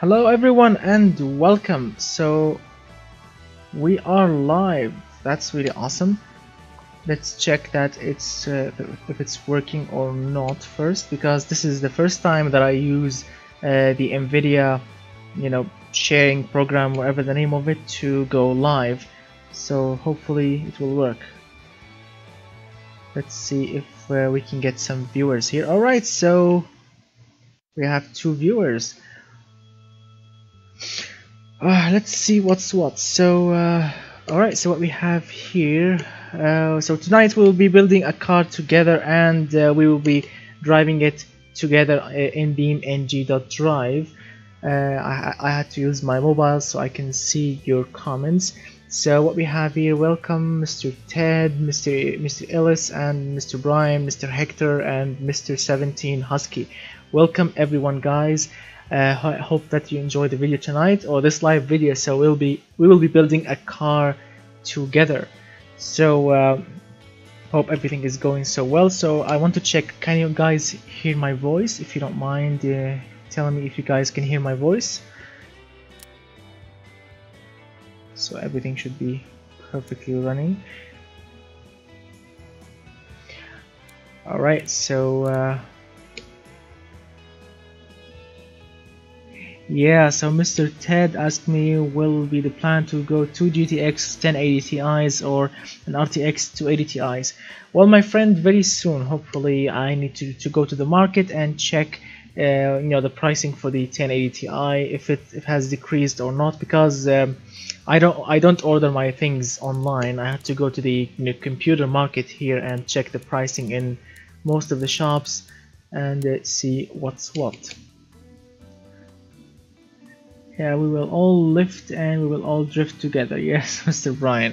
Hello everyone and welcome. So we are live. That's really awesome. Let's check that if it's working or not first, because this is the first time that I use the NVIDIA, sharing program, whatever the name of it, to go live. So hopefully it will work. Let's see if we can get some viewers here. All right, so we have 2 viewers. Let's see what's what. So alright, so what we have here, so tonight we'll be building a car together, and we will be driving it together in BeamNG.drive. I had to use my mobile so I can see your comments. So what we have here: welcome Mr. Ted, Mr. Ellis, and Mr. Brian, Mr. Hector, and Mr. 17 Husky. Welcome everyone, guys. I hope that you enjoy the video tonight, or this live video. So we will be building a car together. So hope everything is going so well. So I want to check, can you guys hear my voice? If you don't mind telling me if you guys can hear my voice. So everything should be perfectly running. Alright, so yeah, so Mr. Ted asked me, will be the plan to go 2 GTX 1080 Ti's or an RTX 280 Ti's? Well, my friend, very soon, hopefully, I need to go to the market and check the pricing for the 1080 Ti, if it has decreased or not, because I don't order my things online. I have to go to the computer market here and check the pricing in most of the shops and see what's what. Yeah, we will all lift and we will all drift together. Yes, Mr. Brian.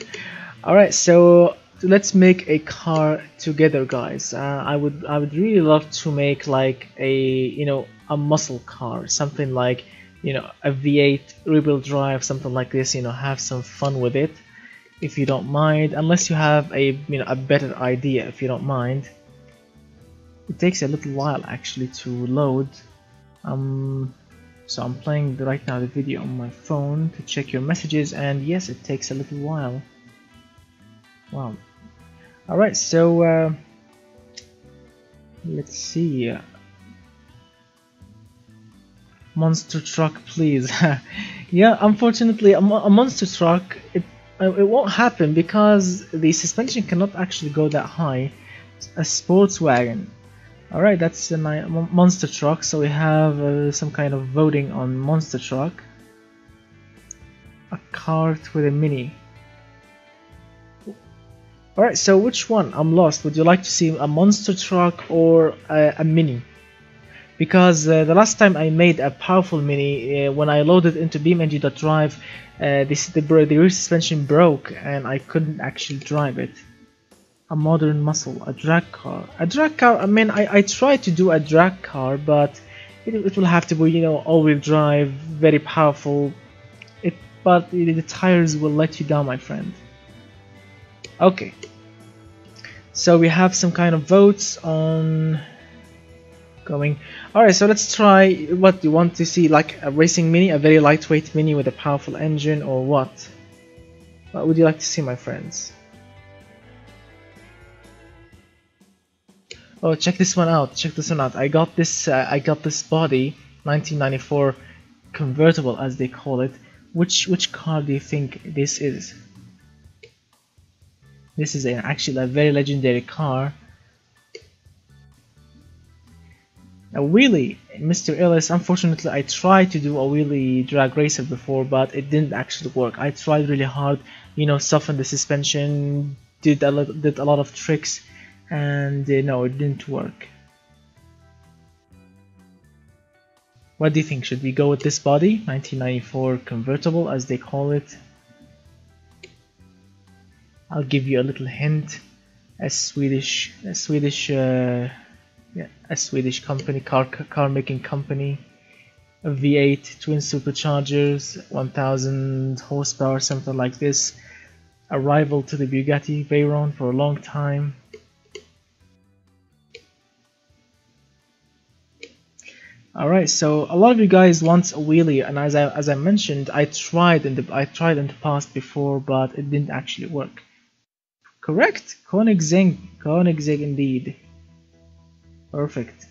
Alright, so let's make a car together, guys. I would really love to make like a muscle car, something like a V8 rear-wheel drive, something like this. Have some fun with it, if you don't mind. Unless you have a better idea, if you don't mind. It takes a little while actually to load. So I'm playing right now the video on my phone to check your messages, and yes, it takes a little while. Wow. Alright, so let's see. Monster truck, please. Yeah, unfortunately, a monster truck, it won't happen because the suspension cannot actually go that high. A sports wagon. Alright, that's a monster truck, so we have some kind of voting on monster truck. A cart with a mini. Alright, so which one? I'm lost. Would you like to see a monster truck or a mini? Because the last time I made a powerful mini, when I loaded into BeamNG.drive, the rear suspension broke and I couldn't actually drive it. A modern muscle, a drag car. A drag car, I mean, I tried to do a drag car, but it will have to be, all-wheel drive, very powerful. But the tires will let you down, my friend. Okay. So we have some kind of votes on going. Alright, so let's try. What do you want to see? Like a racing mini, a very lightweight mini with a powerful engine, or what? What would you like to see, my friends? Oh, check this one out. Check this one out. I got this body, 1994 convertible, as they call it. Which car do you think this is? This is actually a very legendary car. A wheelie, Mr. Ellis. Unfortunately, I tried to do a wheelie drag racer before, but it didn't actually work. I tried really hard, softened the suspension, did a lot of tricks, and no, it didn't work. What do you think? Should we go with this body, 1994 convertible, as they call it? I'll give you a little hint. A Swedish company, car making company. A V8 twin superchargers, 1000 horsepower, something like this. A rival to the Bugatti Veyron for a long time. Alright, so a lot of you guys want a wheelie, and as I mentioned, I tried in the past before, but it didn't actually work. Correct, Koenigsegg indeed. Perfect.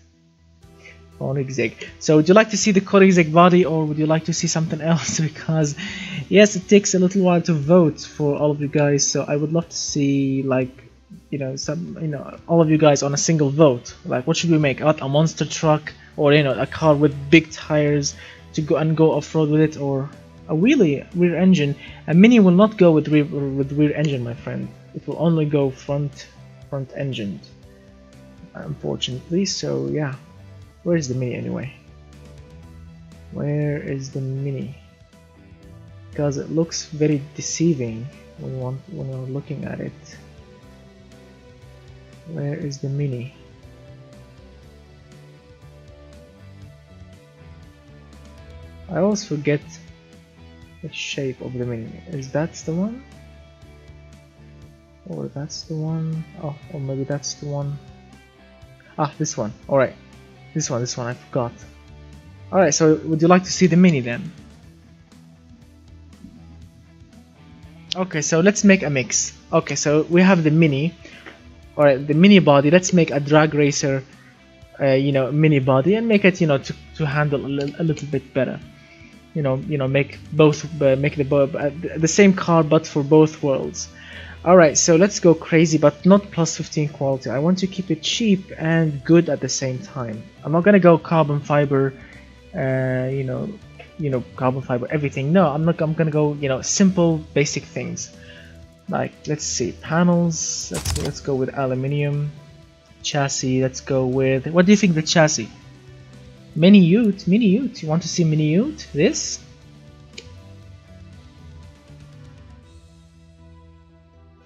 Koenigsegg. So would you like to see the Koenigsegg body, or would you like to see something else? Because yes, it takes a little while to vote for all of you guys, so I would love to see, like, all of you guys on a single vote. Like, what should we make? A monster truck, or a car with big tires to go off-road with it, or a wheelie rear engine. A Mini will not go with rear engine, my friend. It will only go front engine, unfortunately. So yeah, where is the Mini anyway? Where is the Mini? Because it looks very deceiving when you're looking at it. Where is the Mini? I always forget the shape of the Mini. Is that the one? Or that's the one? Oh, or maybe that's the one. Ah, this one. Alright. This one, I forgot. Alright, so would you like to see the Mini then? Okay, so let's make a mix. Okay, so we have the Mini. Alright, the Mini body. Let's make a drag racer, Mini body, and make it, to handle a little bit better. Make the same car, but for both worlds. Alright, so let's go crazy, but not plus 15 quality. I want to keep it cheap and good at the same time. I'm not gonna go carbon fiber, carbon fiber everything. No, I'm gonna go, simple, basic things. Like, let's see, panels. Let's go with aluminium. Chassis. Let's go with. What do you think the chassis? Mini Ute. You want to see Mini Ute? This?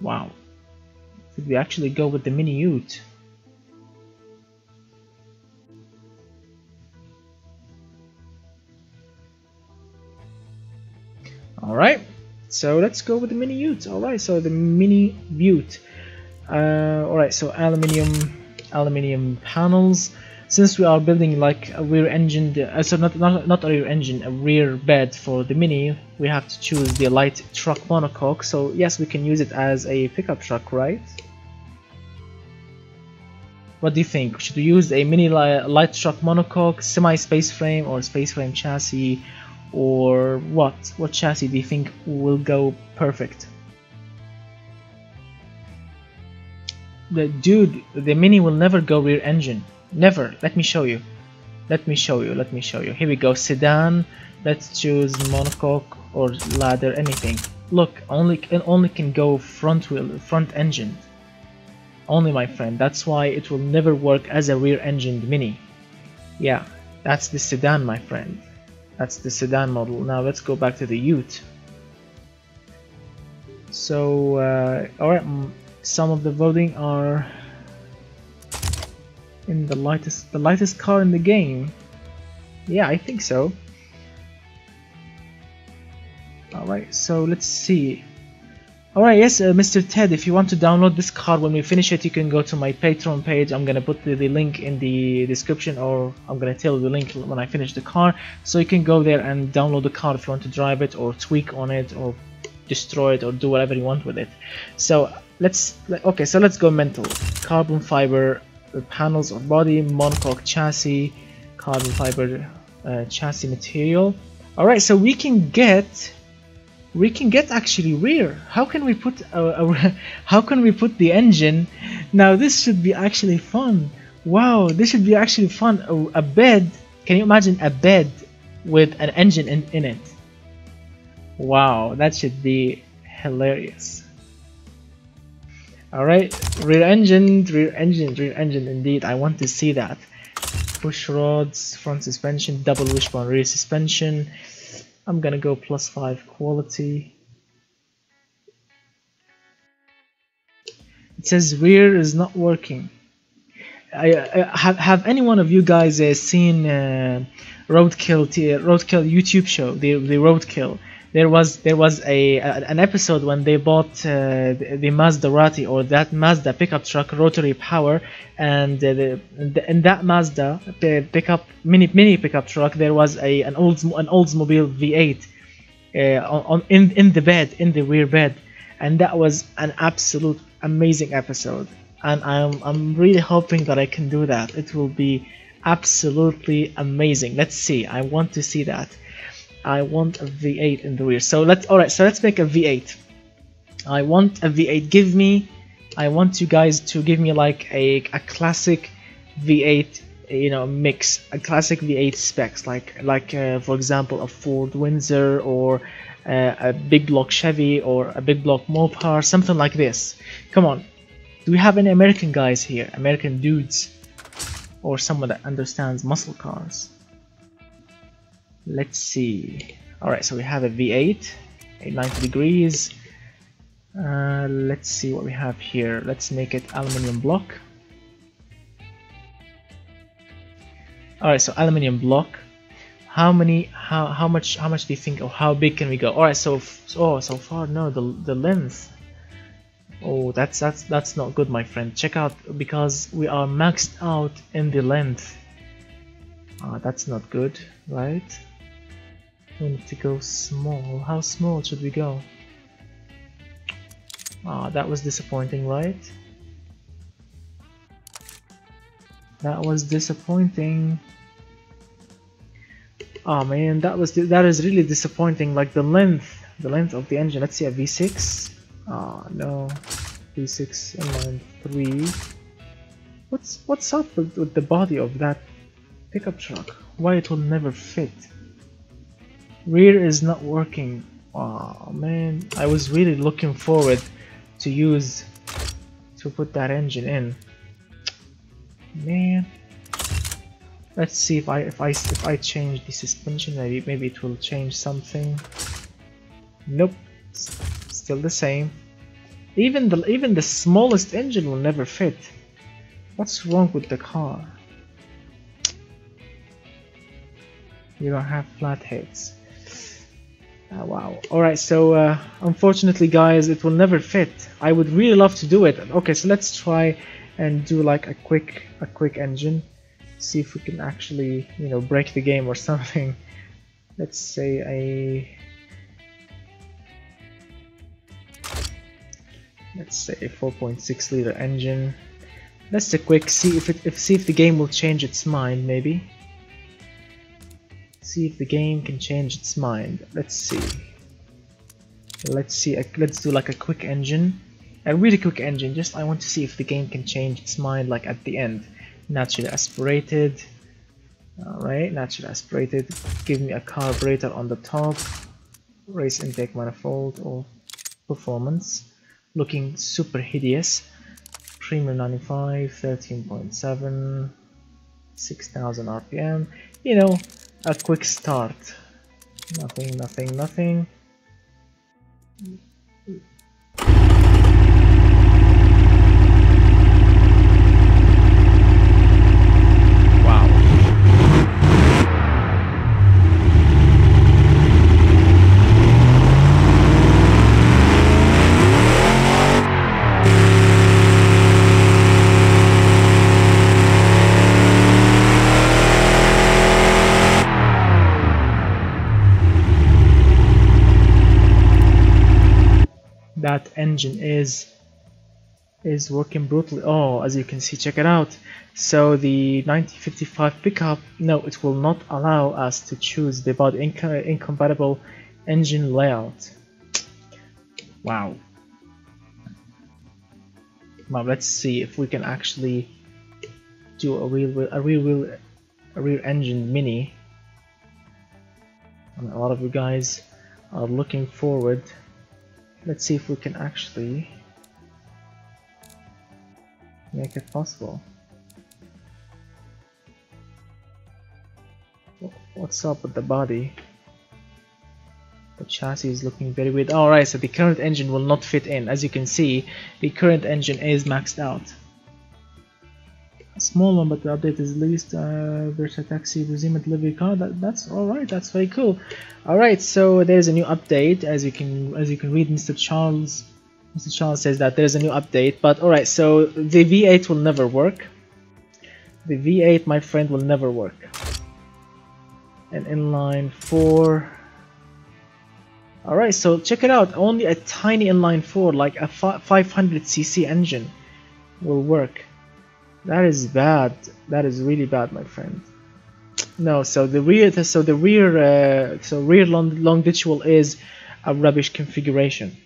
Wow. Did we actually go with the Mini Ute? Alright, so let's go with the Mini Ute. Alright, so the Mini Ute. Alright, so aluminium panels. Since we are building like a rear engine, so not a rear engine, a rear bed for the Mini, we have to choose the light truck monocoque. So yes, we can use it as a pickup truck, right? What do you think? Should we use a Mini light truck monocoque, semi-space frame, or space frame chassis, or what? What chassis do you think will go perfect? Dude, the Mini will never go rear engine. Never. Let me show you. Here we go. Sedan. Let's choose monocoque or ladder. Anything. Look, only can go front engine. Only, my friend. That's why it will never work as a rear engined Mini. Yeah, that's the sedan, my friend. That's the sedan model. Now let's go back to the Ute. So, alright, some of the voting are in the lightest car in the game. Yeah, I think so. Alright, so let's see. Alright, yes, Mr. Ted, if you want to download this car when we finish it, you can go to my Patreon page. I'm gonna put the link in the description, or I'm gonna tell you the link when I finish the car. So you can go there and download the car if you want to drive it, or tweak on it, or destroy it, or do whatever you want with it. So let's go mental. Carbon fiber panels or body, monocoque chassis, carbon fiber chassis material. Alright, so we can get actually rear. How can we put the engine? Now this should be actually fun. Wow, this should be actually fun. A bed. Can you imagine a bed with an engine in it? Wow, that should be hilarious. Alright, rear engine indeed. I want to see that. Push rods, front suspension, double wishbone rear suspension. I'm gonna go +5 quality. It says rear is not working. Have any one of you guys seen Roadkill YouTube show? The Roadkill. there was an episode when they bought the Maserati, or that Mazda pickup truck, rotary power, and in that Mazda mini pickup truck there was an Oldsmobile V8 in the rear bed, and that was an absolute amazing episode. And I'm really hoping that I can do that. It will be absolutely amazing. Let's see. I want to see that. I want a V8 in the rear. So let's make a V8. I want a V8. I want you guys to give me like a classic V8, mix, a classic V8 specs, like for example a Ford Windsor, or a big block Chevy, or a big block Mopar, something like this. Come on. Do we have any American guys here? American dudes? Or someone that understands muscle cars? Let's see. Alright, so we have a V8, a 90 degrees. Let's see what we have here. Let's make it aluminum block. Alright, so aluminum block. How much do you think, or how big can we go? Alright, so far, no, the length. Oh, that's not good, my friend. Check out, because we are maxed out in the length. That's not good, right? We need to go small. How small should we go? That was disappointing, right? That was disappointing. Oh man, that is really disappointing. Like the length of the engine. Let's see, a V6. No, V6 inline 3. What's up with the body of that pickup truck? Why it will never fit? Rear is not working. Oh man, I was really looking forward to put that engine in. Man, let's see if I change the suspension, maybe it will change something. Nope, still the same. Even the smallest engine will never fit. What's wrong with the car? You don't have flat heads. Wow. Alright, so unfortunately guys, it will never fit. I would really love to do it. Okay, so let's try and do like a quick engine. See if we can actually, break the game or something. Let's say a 4.6 liter engine. Let's see if the game will change its mind, maybe. See if the game can change its mind. Let's see. Let's do like a quick engine, a really quick engine. Just I want to see if the game can change its mind, like at the end. Naturally aspirated. Alright, naturally aspirated. Give me a carburetor on the top. Race intake manifold or performance. Looking super hideous. Premium 95, 13.7, 6,000 RPM. A quick start. Nothing. That engine is working brutally. Oh, as you can see, check it out. So the 9055 pickup, no, it will not allow us to choose the body incompatible engine layout. Wow. Now let's see if we can actually do a rear engine mini. And a lot of you guys are looking forward. Let's see if we can actually make it possible. What's up with the body? The chassis is looking very weird. Alright, so the current engine will not fit in. As you can see, the current engine is maxed out. Small one, but the update is least. Bshar taxi resume delivery car. That's all right. That's very cool. All right, so there's a new update, as you can read. Mr. Charles says that there's a new update. But all right, so the V8 will never work. The V8, my friend, will never work. An inline 4. All right, so check it out. Only a tiny inline 4, like a 500cc engine, will work. That is bad. That is really bad, my friend. No, so the rear longitudinal is a rubbish configuration.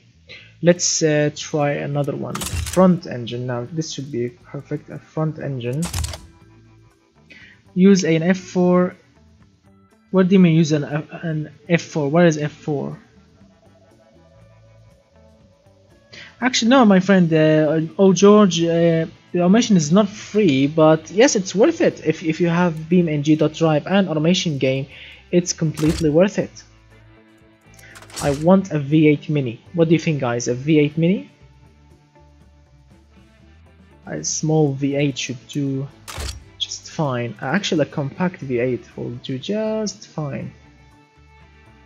Let's try another one. Front engine. Now this should be perfect. A front engine. Use an F4. What do you mean use an F4? Where is F4? Actually, no, my friend. Oh, George. The automation is not free, but yes, it's worth it. If you have BeamNG.drive and automation game, it's completely worth it. I want a V8 Mini. What do you think, guys? A V8 Mini? A small V8 should do just fine. Actually, a compact V8 will do just fine.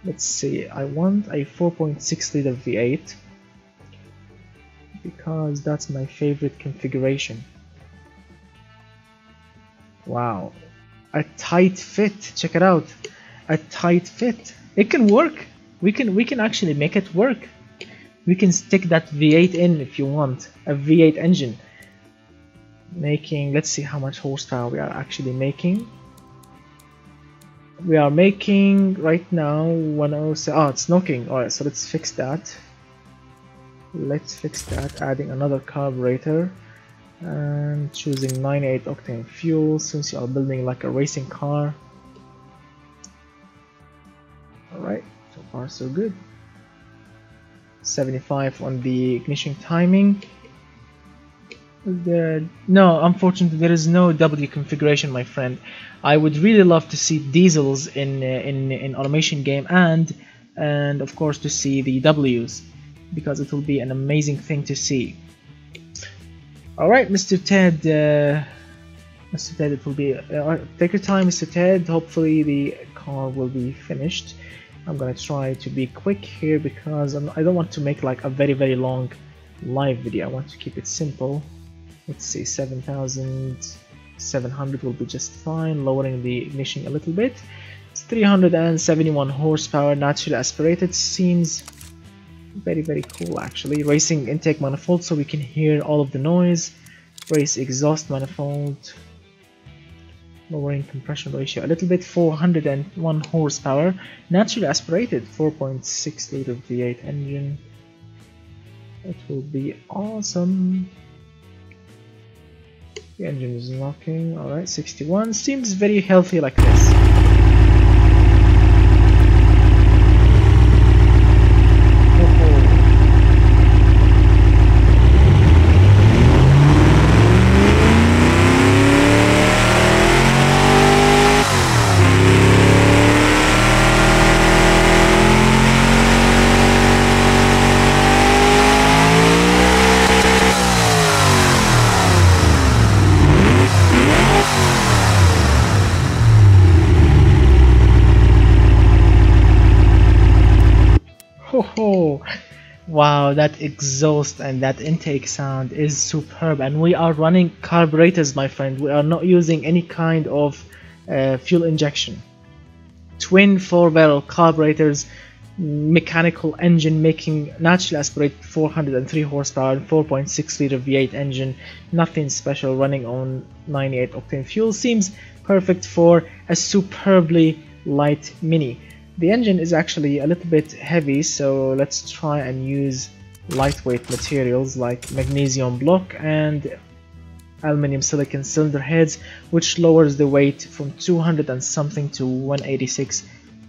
Let's see. I want a 4.6 liter V8. Because that's my favorite configuration. Wow, a tight fit. Check it out, a tight fit. It can work. We can actually make it work. We can stick that V8 in if you want. A V8 engine making. Let's see how much horsepower we are actually making. We are making right now 107. Oh, it's knocking. All right, so let's fix that. Let's fix that, adding another carburetor and choosing 98 octane fuel since you are building like a racing car. Alright, so far so good. 75 on the ignition timing. No, unfortunately there is no W configuration, my friend. I would really love to see diesels in automation game and of course to see the Ws, because it will be an amazing thing to see. Alright, Mr. Ted, it will be... take your time, Mr. Ted. Hopefully the car will be finished. I'm gonna try to be quick here because I don't want to make like a very long live video. I want to keep it simple. Let's see, 7,700 will be just fine. Lowering the ignition a little bit. It's 371 horsepower, naturally aspirated. Seems very cool actually. Racing intake manifold so we can hear all of the noise. Race exhaust manifold. Lowering compression ratio a little bit. 401 horsepower, naturally aspirated. 4.6 liter V8 engine. It will be awesome. The engine is knocking. Alright, 61 seems very healthy like this. Oh, wow, that exhaust and that intake sound is superb, and we are running carburetors, my friend. We are not using any kind of fuel injection. Twin 4-barrel carburetors, mechanical engine making naturally aspirated 403 horsepower and 4.6 liter V8 engine. Nothing special, running on 98 octane fuel. Seems perfect for a superbly light Mini. The engine is actually a little bit heavy, so let's try and use lightweight materials like magnesium block and aluminum silicon cylinder heads, which lowers the weight from 200 and something to 186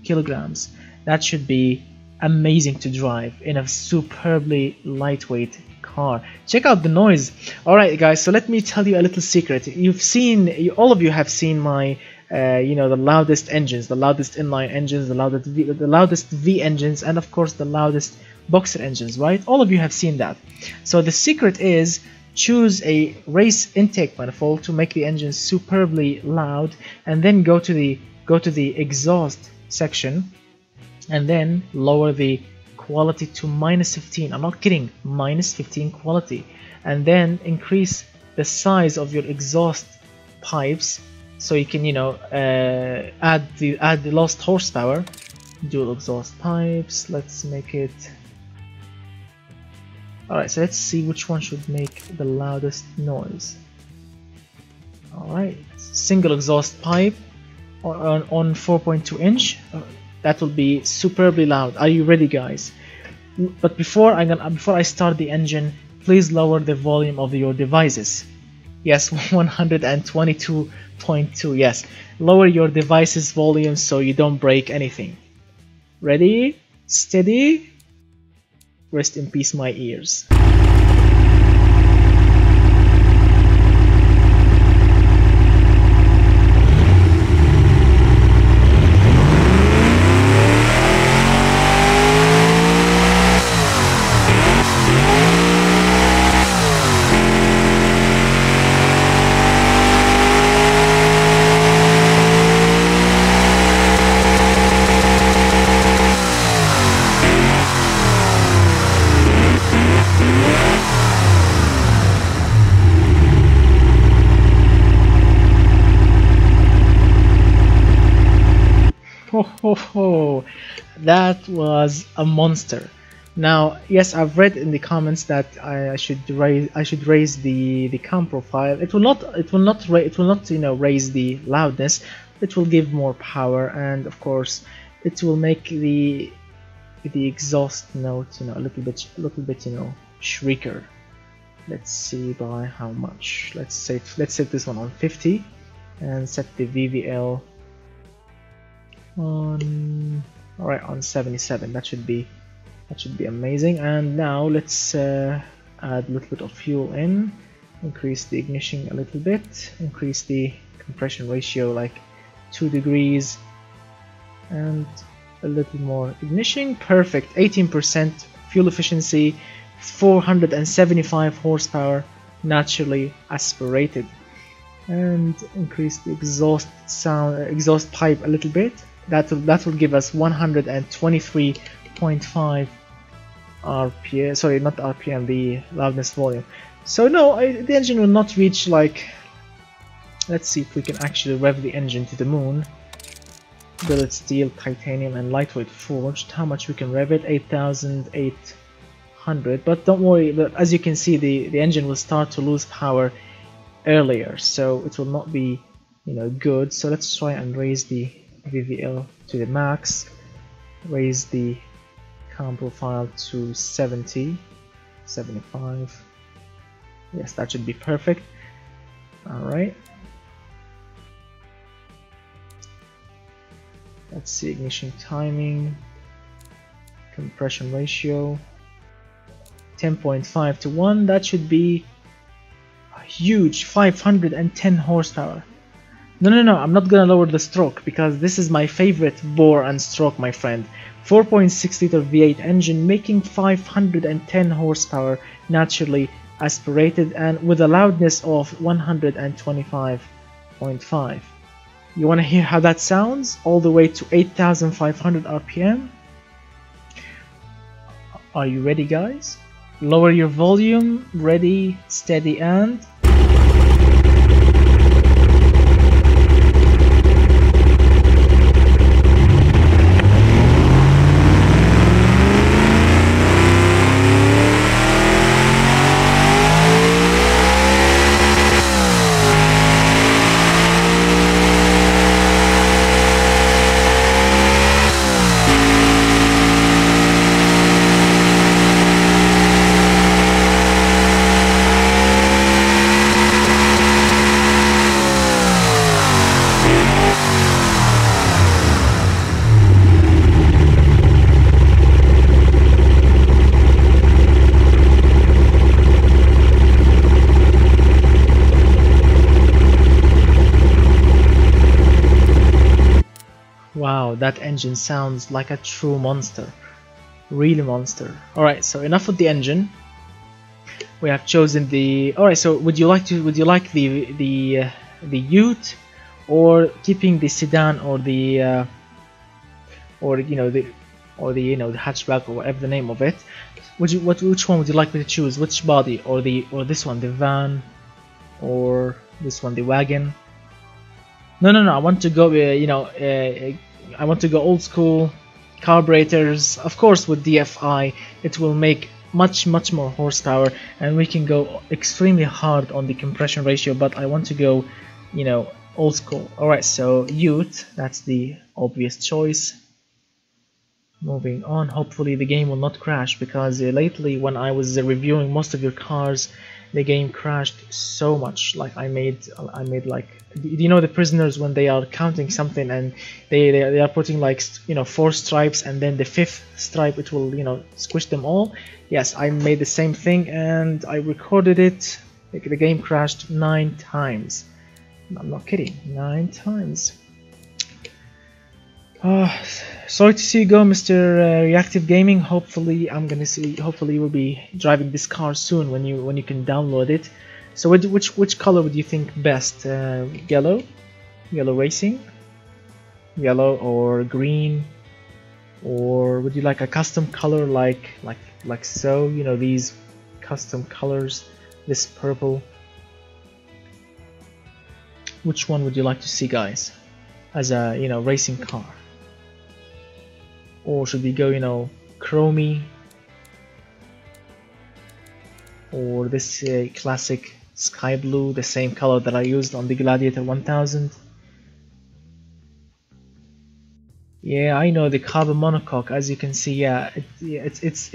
kilograms. That should be amazing to drive in a superbly lightweight car. Check out the noise. Alright guys, so let me tell you a little secret. All of you have seen my the loudest engines, the loudest inline engines, the loudest V engines, and of course the loudest boxer engines, right? All of you have seen that. So the secret is choose a race intake manifold to make the engine superbly loud, and then go to the exhaust section, and then lower the quality to -15. I'm not kidding, -15 quality, and then increase the size of your exhaust pipes so you can, you know, add the lost horsepower. Dual exhaust pipes. Let's make it. Alright, so let's see which one should make the loudest noise. Alright, single exhaust pipe on 4.2 inch. That will be superbly loud. Are you ready, guys? But before I start the engine, please lower the volume of your devices. Yes, 122.2. Yes, lower your device's volume so you don't break anything. Ready? Steady? Rest in peace, my ears. Oh, that was a monster. Now, yes, I've read in the comments that I should raise the cam profile. It will not you know, raise the loudness. It will give more power, and of course, it will make the exhaust note, you know, a little bit you know, shrieker. Let's see by how much. Let's set this one on 50 and set the VVL on, alright, on 77. That should be amazing. And now let's add a little bit of fuel in, increase the ignition a little bit, increase the compression ratio like 2 degrees, and a little more ignition. Perfect. 18% fuel efficiency, 475 horsepower, naturally aspirated. And increase the exhaust pipe a little bit. That will give us 123.5 RPM. Sorry, not RPM, the loudness volume. So no, the engine will not reach, like, let's see if we can actually rev the engine to the moon. Billet steel, titanium, and lightweight forged. How much we can rev it? 8,800. But don't worry. But as you can see, the engine will start to lose power earlier, so it will not be, you know, good. So let's try and raise the VVL to the max, raise the cam profile to 70, 75. Yes, that should be perfect. Alright, let's see, ignition timing, compression ratio 10.5 to 1. That should be a huge 510 horsepower. No, I'm not gonna lower the stroke, because this is my favorite bore and stroke, my friend. 4.6 liter V8 engine making 510 horsepower, naturally aspirated, and with a loudness of 125.5. You wanna hear how that sounds? All the way to 8,500 RPM. Are you ready, guys? Lower your volume. Ready, steady, and... Wow, that engine sounds like a true monster. Really monster. Alright, so enough with the engine. We have chosen the. All right. So would you like the Ute, or keeping the sedan, or the or the hatchback, or whatever the name of it? Which one would you like me to choose? Which body, or this one, the van, or this one, the wagon? No. I want to go. I want to go old school. Carburetors, of course, with DFI, it will make much more horsepower, and we can go extremely hard on the compression ratio. But I want to go, old school. All right, so Ute, that's the obvious choice. Moving on, hopefully the game will not crash, because lately when I was reviewing most of your cars, the game crashed so much. Like I made like, do you know the prisoners when they are counting something and they are putting like 4 stripes, and then the 5th stripe it will squish them all? Yes, I made the same thing and I recorded it. The game crashed 9 times. I'm not kidding, 9 times. Sorry to see you go, Mr. Reactive Gaming. Hopefully you will be driving this car soon when you can download it. So which color would you think best? Yellow racing, yellow, or green, or would you like a custom color like so? These custom colors, this purple. Which one would you like to see, guys, as a racing car? Or should we go chromey, or this classic sky blue, the same color that I used on the Gladiator 1000? Yeah, I know, the carbon monocoque, as you can see. Yeah, it's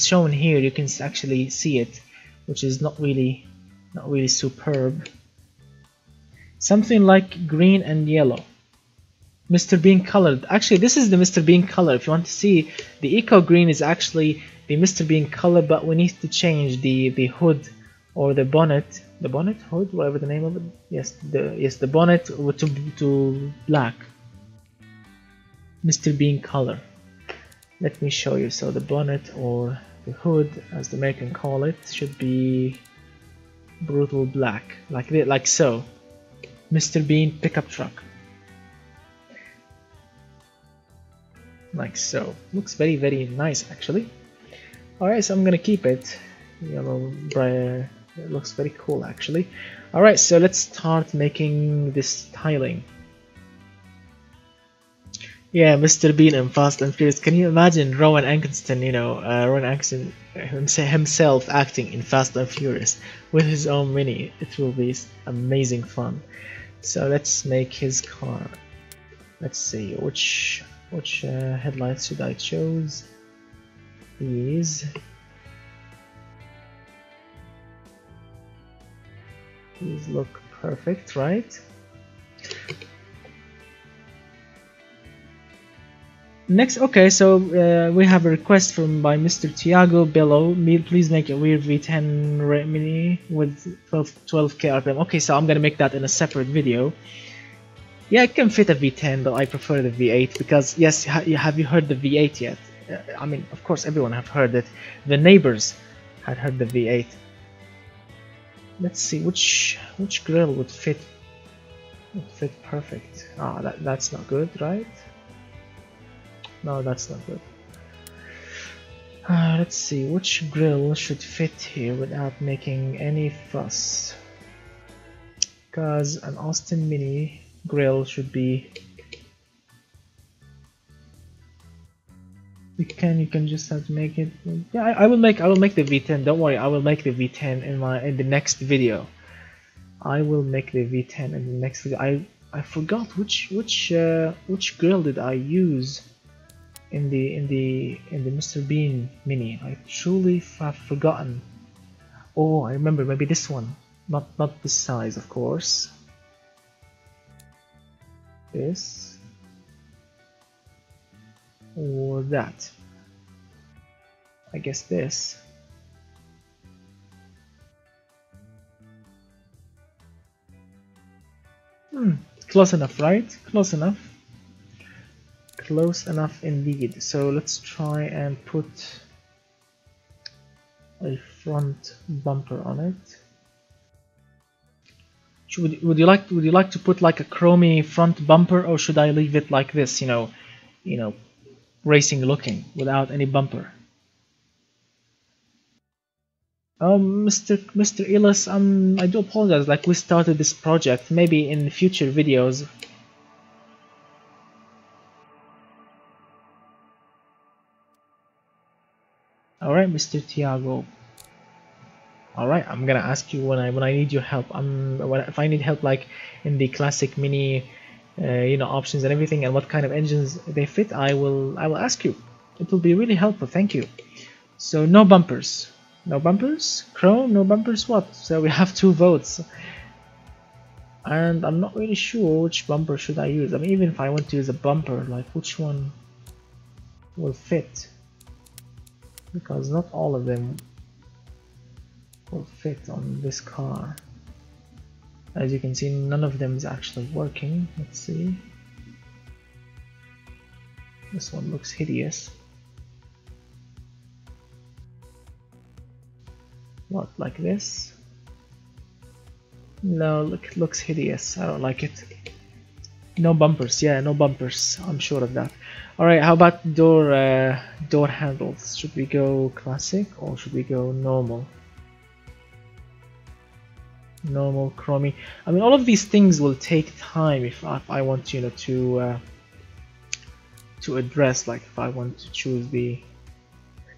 shown here. You can actually see it, which is not really superb. Something like green and yellow. Mr. Bean colored. Actually, this is the Mr. Bean color. If you want to see, the Eco Green is actually the Mr. Bean color, but we need to change the hood, or the bonnet, hood, whatever the name of it. Yes, the bonnet to black. Mr. Bean color. Let me show you. So the bonnet, or the hood, as the American call it, should be brutal black, like so. Mr. Bean pickup truck. Like so. Looks very nice, actually. Alright, so I'm gonna keep it yellow, bright. It looks very cool, actually. Alright, so let's start making this tiling. Yeah, Mr. Bean and Fast and Furious. Can you imagine Rowan Atkinson, Rowan Atkinson himself acting in Fast and Furious with his own Mini? It will be amazing fun. So let's make his car. Let's see, which headlights should I choose? These look perfect, right? Next, okay, so we have a request by Mr. Tiago below. Please make a rear V10 Mini with 12k RPM. Okay, so I'm gonna make that in a separate video. Yeah, it can fit a V10, but I prefer the V8 because, yes, have you heard the V8 yet? I mean, of course, everyone have heard it. The neighbors had heard the V8. Let's see which grill would fit perfect. Ah, that's not good, right? No, that's not good. Let's see which grill should fit here without making any fuss. Because an Austin Mini grill should be. You can just have to make it. Yeah, I will make the V10. Don't worry, I will make the V10 in the next video. I will make the V10 in the next video. I forgot which grill did I use in the Mr. Bean Mini. I truly have forgotten. Oh, I remember. Maybe this one. Not this size, of course. This or that. I guess this. Close enough, right? Close enough. Close enough indeed. So let's try and put a front bumper on it. Would you like to put like a chromey front bumper, or should I leave it like this, racing looking without any bumper? Mr. Elis, I do apologize. Like, we started this project. Maybe in future videos. All right, Mr. Tiago. All right, I'm gonna ask you when I need your help. If I need help, like in the classic mini, options and everything, and what kind of engines they fit, I will ask you. It will be really helpful. Thank you. So no bumpers. No bumpers? Chrome? No bumpers? What? So we have 2 votes. And I'm not really sure which bumper should I use. I mean, even if I want to use a bumper, like which one will fit? Because not all of them will fit on this car. As you can see, none of them is actually working. Let's see. This one looks hideous. What, like this? No, look, looks hideous. I don't like it. No bumpers. Yeah, no bumpers. I'm sure of that. All right, how about door handles? Should we go classic or should we go normal? Normal, chromey. I mean, all of these things will take time if I want to address. Like, if I want to choose the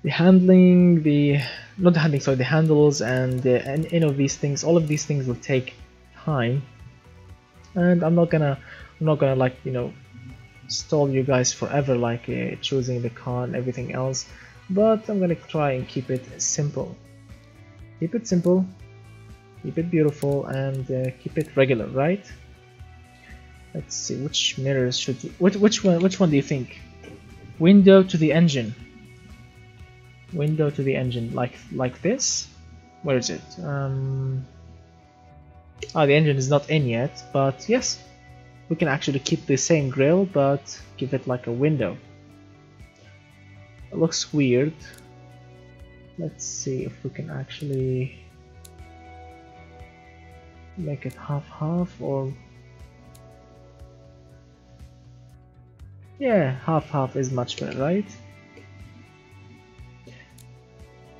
handling, the handles, and any of these things. All of these things will take time, and I'm not gonna like stall you guys forever, like choosing the car and everything else. But I'm gonna try and keep it simple. Keep it simple, keep it beautiful, and keep it regular, right? Let's see, which mirrors should which one do you think? Window to the engine. Window to the engine, like this. Where is it? The engine is not in yet, but yes, we can actually keep the same grille but give it like a window. It looks weird. Let's see if we can actually make it half-half, or yeah, half-half is much better, right?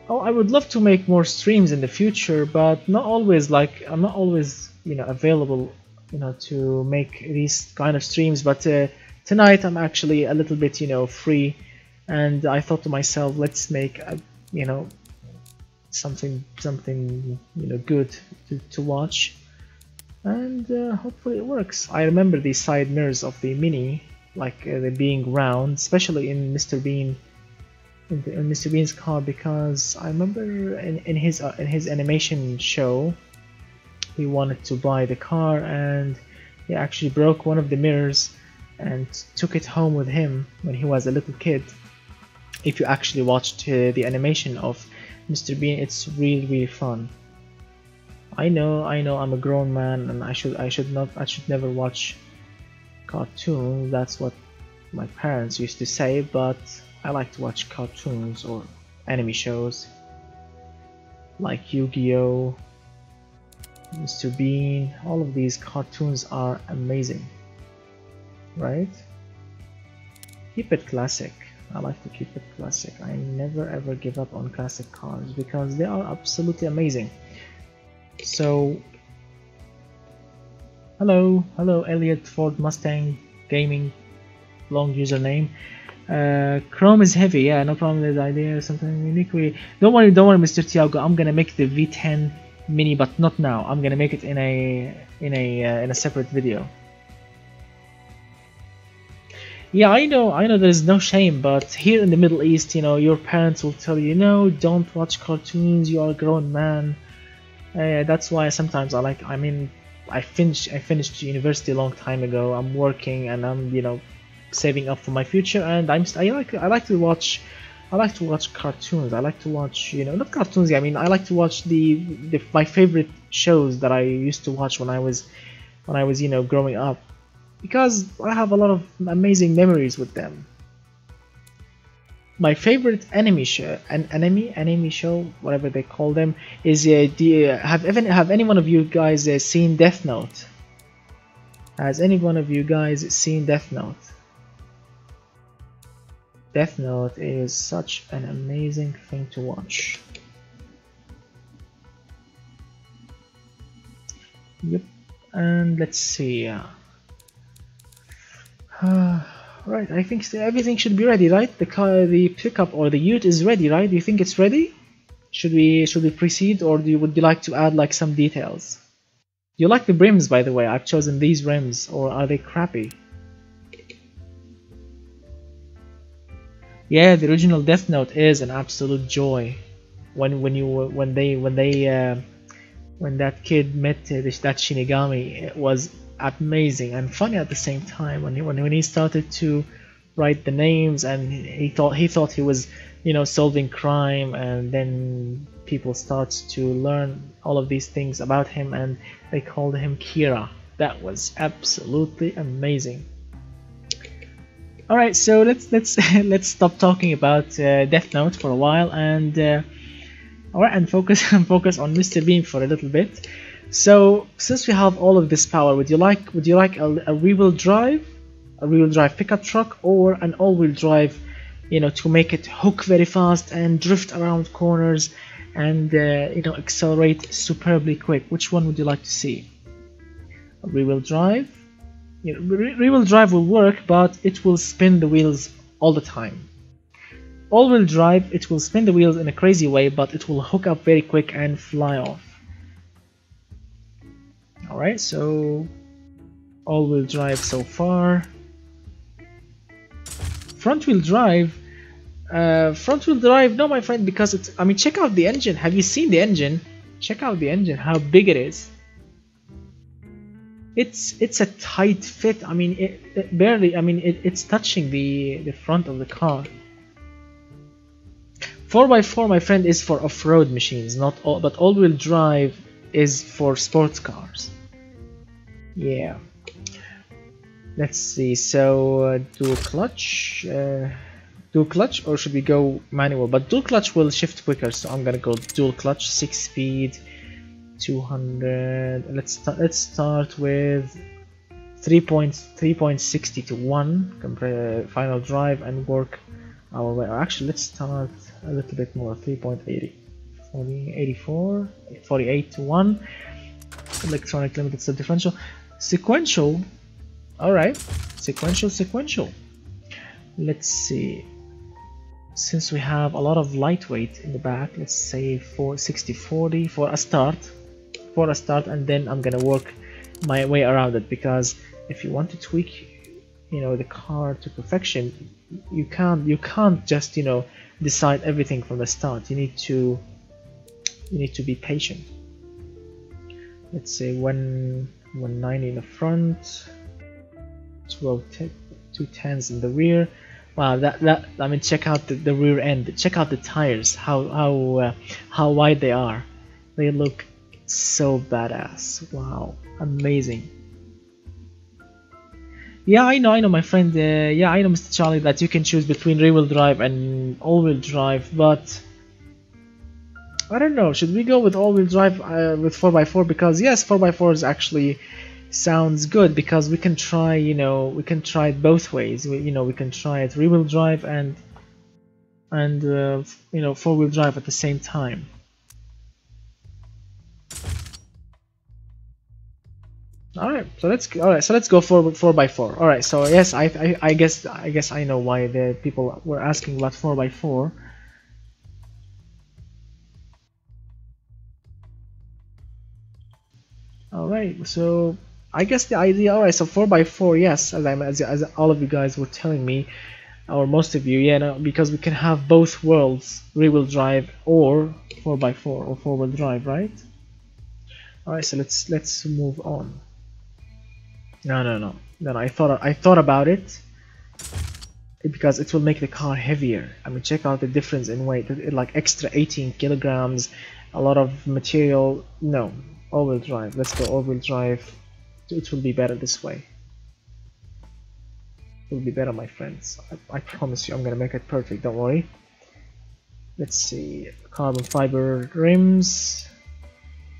Oh, I would love to make more streams in the future, but not always. Like, I'm not always, available, to make these kind of streams. But tonight I'm actually a little bit, free, and I thought to myself, let's make, something, good to watch, and hopefully it works. I remember the side mirrors of the Mini, like they being round, especially in Mr. Bean. In Mr. Bean's car, because I remember in his animation show, he wanted to buy the car and he actually broke one of the mirrors and took it home with him when he was a little kid. If you actually watched the animation of Mr. Bean, it's really fun. I know I'm a grown man and I should never watch cartoons. That's what my parents used to say, but I like to watch cartoons or anime shows like Yu-Gi-Oh!, Mr. Bean. All of these cartoons are amazing, right? Keep it classic. I like to keep it classic. I never ever give up on classic cars because they are absolutely amazing. So, hello Elliot Ford Mustang Gaming, long username. Chrome is heavy, yeah, no problem with the idea. Something unique. Don't worry, Mr. Tiago. I'm gonna make the V10 Mini, but not now. I'm gonna make it in a separate video. Yeah, I know. There is no shame, but here in the Middle East, your parents will tell you, no, don't watch cartoons. You are a grown man. That's why sometimes I finished university a long time ago. I'm working and I'm saving up for my future, and I like to watch cartoons. I like to watch not cartoons. I mean, I like to watch my favorite shows that I used to watch when I was growing up, because I have a lot of amazing memories with them. My favorite anime show, anime show, whatever they call them, is have any one of you guys seen Death Note? Has any one of you guys seen Death Note? Death Note is such an amazing thing to watch. Yep, and let's see. Right, I think everything should be ready, right? The pickup or the Ute is ready, right? Do you think it's ready? Should we proceed, or would you like to add like some details? Do you like the rims, by the way? I've chosen these rims, or are they crappy? Yeah, the original Death Note is an absolute joy. When that kid met that Shinigami, it was amazing and funny at the same time. When he started to write the names, and he thought he was, you know, solving crime, and then people start to learn all of these things about him, and they called him Kira. That was absolutely amazing. All right, so let's let's stop talking about Death Note for a while, and all right, and focus on Mr. Beam for a little bit. So since we have all of this power, would you like a rear-wheel drive, pickup truck, or an all-wheel drive, you know, to make it hook very fast and drift around corners and you know, accelerate superbly quick? Which one would you like to see? A rear-wheel drive? You know, rear-wheel drive will work, but it will spin the wheels all the time. All-wheel drive, it will spin the wheels in a crazy way, but it will hook up very quick and fly off. Alright, so all-wheel drive so far. Front-wheel drive, no, my friend, because it's, I mean, check out the engine. Have you seen the engine? Check out the engine, how big it is. It's a tight fit. I mean, it barely, I mean, it's touching the front of the car. 4x4, my friend, is for off-road machines, not all, but all-wheel drive is for sports cars. Yeah. Let's see. So dual clutch, or should we go manual? But dual clutch will shift quicker, so I'm gonna go dual clutch, 6-speed, 200. Let's start with 3.60 to 1 final drive and work our way. Actually, let's start a little bit more. 3.80, 84, 48 to 1. Electronic limited step differential. Sequential. Alright, sequential. Let's see. Since we have a lot of lightweight in the back, let's say 60-40 for a start. And then I'm gonna work my way around it, because if you want to tweak, you know, the car to perfection, you can't just, you know, decide everything from the start. You need to be patient. Let's say 190 in the front, 210s in the rear. Wow, that I mean, check out the rear end. Check out the tires. How wide they are. They look so badass. Wow, amazing. Yeah, I know, my friend. Yeah, I know, Mr. Charlie, that you can choose between rear-wheel drive and all-wheel drive, but I don't know. Should we go with all-wheel drive with 4x4? Because yes, 4x4s actually sounds good, because we can try, you know, we can try it both ways. We can try it rear-wheel drive and you know, four-wheel drive at the same time. Alright, so let's go for 4x4. Alright, so yes, I guess I know why the people were asking about 4x4. Alright, so I guess the idea, alright, so 4x4, yes, as all of you guys were telling me, or most of you, yeah, no, because we can have both worlds, rear-wheel drive or 4x4 or four-wheel drive, right? Alright, so let's move on. No. I thought about it, because it will make the car heavier. I mean, check out the difference in weight. Like extra 18 kilograms, a lot of material. No, all-wheel drive. Let's go all-wheel drive. It will be better this way. will be better, my friends. I promise you, I'm gonna make it perfect, don't worry. Let's see, carbon fiber rims.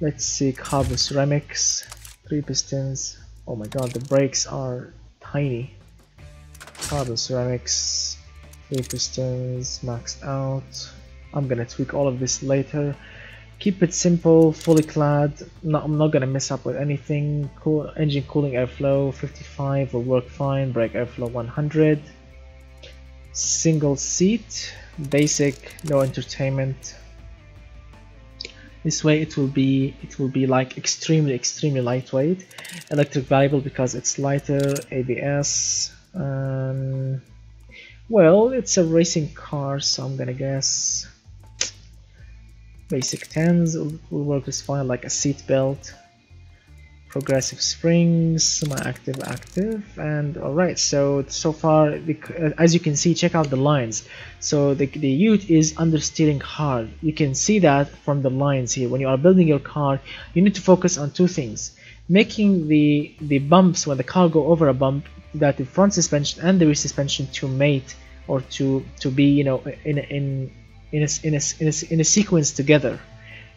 Let's see, carbon ceramics, 3 pistons. Oh my god, the brakes are tiny. Carbon ceramics, 3 pistons, maxed out. I'm gonna tweak all of this later. Keep it simple, fully clad. No, I'm not gonna mess up with anything. Cool, engine cooling airflow 55 will work fine. Brake airflow 100. Single seat, basic, no entertainment. This way it will be like extremely lightweight. Electric variable because it's lighter. ABS. Well, it's a racing car, so I'm gonna guess basic 10s will work just fine, like a seat belt. Progressive springs, semi-active, active, and alright, so far, as you can see, check out the lines. So the Ute is understeering hard. You can see that from the lines here. When you are building your car, you need to focus on two things. Making the bumps, when the car go over a bump, that the front suspension and the rear suspension to mate, or to be, you know, in a sequence together.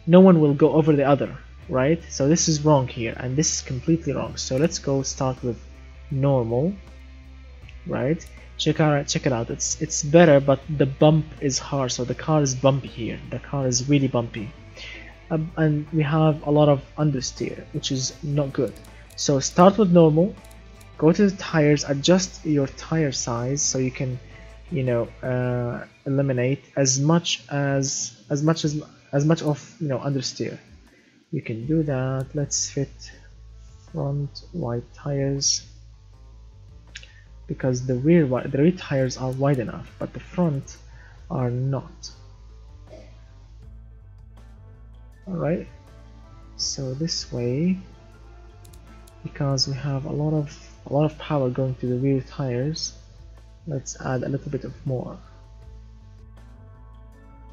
No one will go over the other. Right, so this is wrong here, and this is completely wrong. So let's go start with normal. Right, check it out. It's better, but the bump is hard, so the car is bumpy here. The car is really bumpy, and we have a lot of understeer, which is not good. So start with normal. Go to the tires, adjust your tire size so you can, you know, eliminate as much of, you know, understeer. You can do that. Let's fit front wide tires, because the rear tires are wide enough, but the front are not. Alright, so this way, because we have a lot of power going to the rear tires, let's add a little bit of more.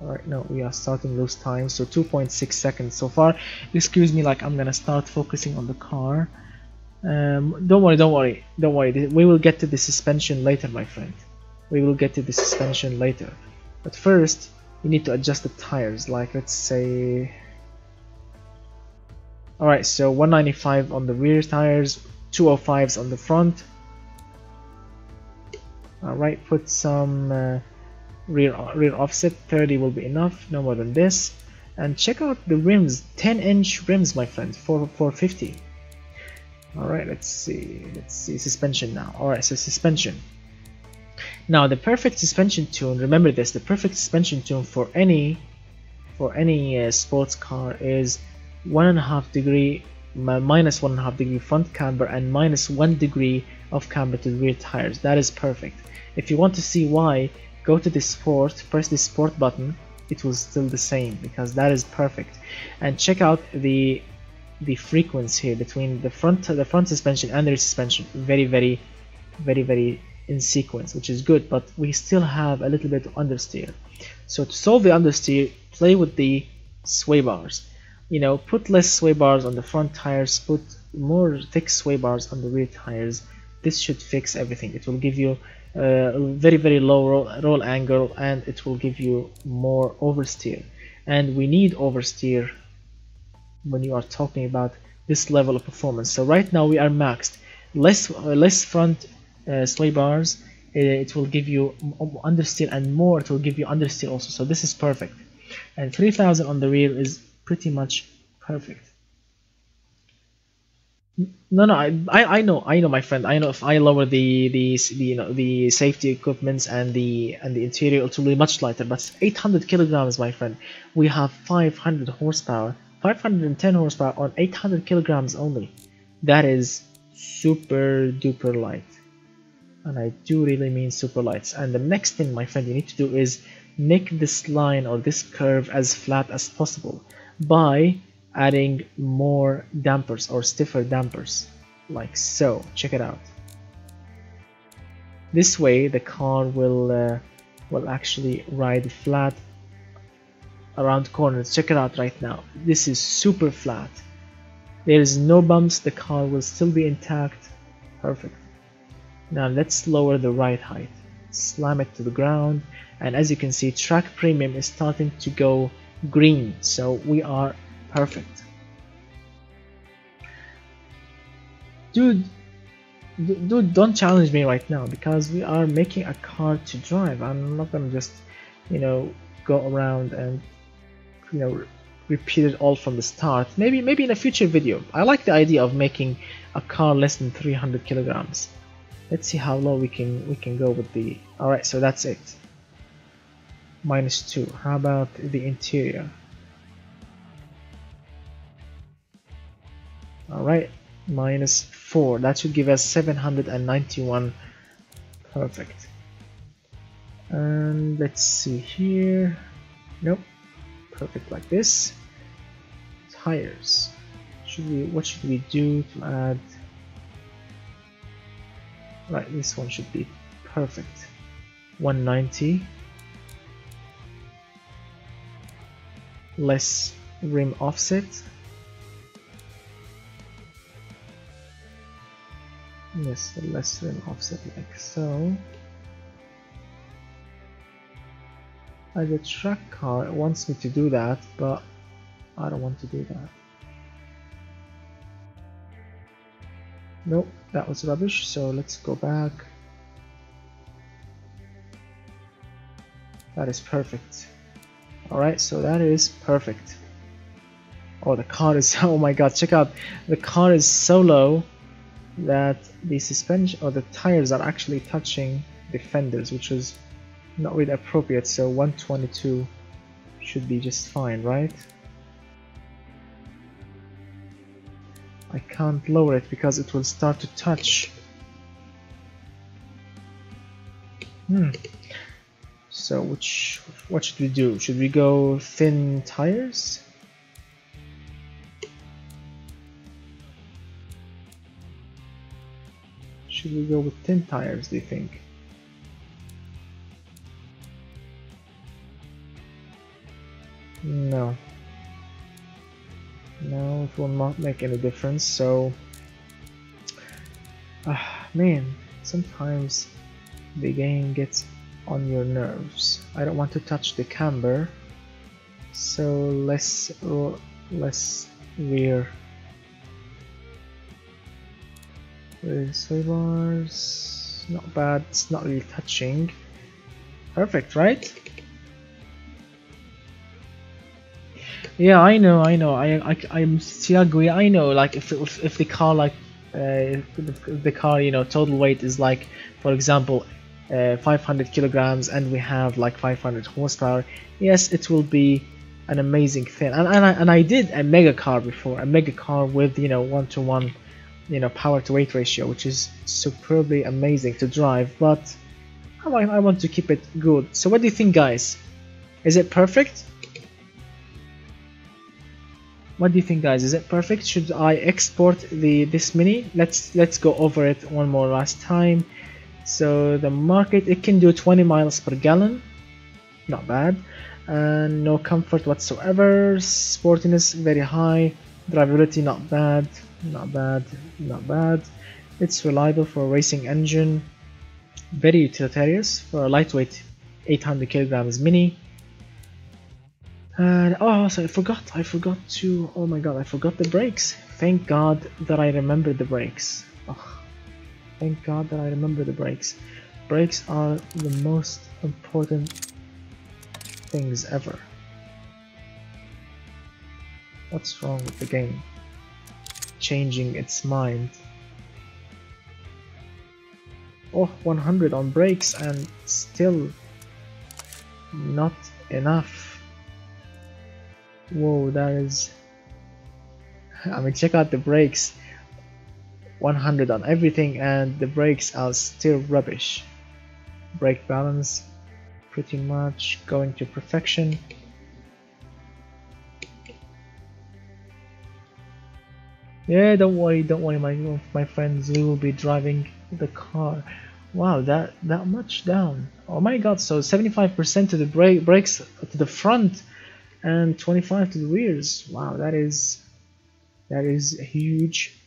Alright, now we are starting lose time, so 2.6 seconds so far. Excuse me, like I'm gonna start focusing on the car. Don't worry. We will get to the suspension later, my friend. We will get to the suspension later. But first, you need to adjust the tires, like let's say... Alright, so 195 on the rear tires, 205s on the front. Alright, put some... rear offset, 30 will be enough, no more than this. And check out the rims, 10-inch rims, my friend, for 450. Alright, let's see suspension now. Alright, so suspension. Now the perfect suspension tune, remember this, the perfect suspension tune for any sports car is -1.5 degree front camber and -1 degree of camber to the rear tires. That is perfect. If you want to see why, go to the sport, press the sport button, it will still the same, because that is perfect. And check out the frequency here between the front suspension and the rear suspension, very in sequence, which is good, but we still have a little bit of understeer. So to solve the understeer, play with the sway bars. You know, put less sway bars on the front tires, put more thick sway bars on the rear tires. This should fix everything. It will give you very low roll angle, and it will give you more oversteer, and we need oversteer when you are talking about this level of performance. So right now we are maxed. Less front sway bars, it will give you understeer, and more it will give you understeer also. So this is perfect, and 3000 on the rear is pretty much perfect. No, I know, my friend. I know if I lower the safety equipments and the interior, it will be much lighter. But it's 800 kilograms, my friend. We have 500 horsepower, 510 horsepower on 800 kilograms only. That is super duper light, and I do really mean super light. And the next thing, my friend, you need to do is make this line or this curve as flat as possible by adding more dampers or stiffer dampers, like so. Check it out. This way the car will actually ride flat around corners. Check it out right now. This is super flat. There is no bumps. The car will still be intact. Perfect. Now let's lower the ride height, slam it to the ground, and as you can see, track premium is starting to go green, so we are perfect. Dude, don't challenge me right now, because we are making a car to drive. I'm not gonna just, you know, go around and, you know, repeat it all from the start. Maybe in a future video. I like the idea of making a car less than 300 kilograms. Let's see how low we can go with the. All right, so that's it. -2. How about the interior? All right, -4. That should give us 791. Perfect. And let's see here. Nope. Perfect like this. Tires. What should we do to add? Right, this one should be perfect. 190. Less rim offset. Yes, the less rim offset like so. As a track car, it wants me to do that, but I don't want to do that. Nope, that was rubbish, so let's go back. That is perfect. Alright, so that is perfect. Oh, the car is, oh my god, check out, the car is so low that the suspension or the tires are actually touching the fenders, which is not really appropriate, so 122 should be just fine, right? I can't lower it because it will start to touch. So what should we do? Should we go thin tires? Should we go with thin tires, do you think? No. No, it will not make any difference, so man, sometimes the game gets on your nerves. I don't want to touch the camber, so less rear sway bars. Not bad, it's not really touching. Perfect, right? Yeah, I know. I'm Tiago. I know. Like if the car the car, you know, total weight is like, for example, 500 kilograms, and we have like 500 horsepower. Yes, it will be an amazing thing. And I did a mega car before, a mega car with, you know, 1-to-1, you know, power to weight ratio, which is superbly amazing to drive. But I want to keep it good. So what do you think, guys? Is it perfect? What do you think, guys? Is it perfect? Should I export this Mini? Let's go over it one more last time. So the market, it can do 20 miles per gallon, not bad, and no comfort whatsoever. Sportiness very high, drivability not bad. It's reliable for a racing engine, very utilitarian for a lightweight 800 kilograms Mini. And oh, also I forgot to, oh my god, I forgot the brakes. Thank god that I remembered the brakes. Oh, thank god that I remember the brakes. Brakes are the most important things ever. What's wrong with the game? Changing its mind. Oh, 100 on brakes and still not enough. Whoa, that is, I mean, check out the brakes. 100 on everything and the brakes are still rubbish. Brake balance pretty much going to perfection. Yeah, don't worry my friends, we will be driving the car. Wow, that much down. Oh my god, so 75% to the brakes to the front and 25 to the rears. Wow, that is huge.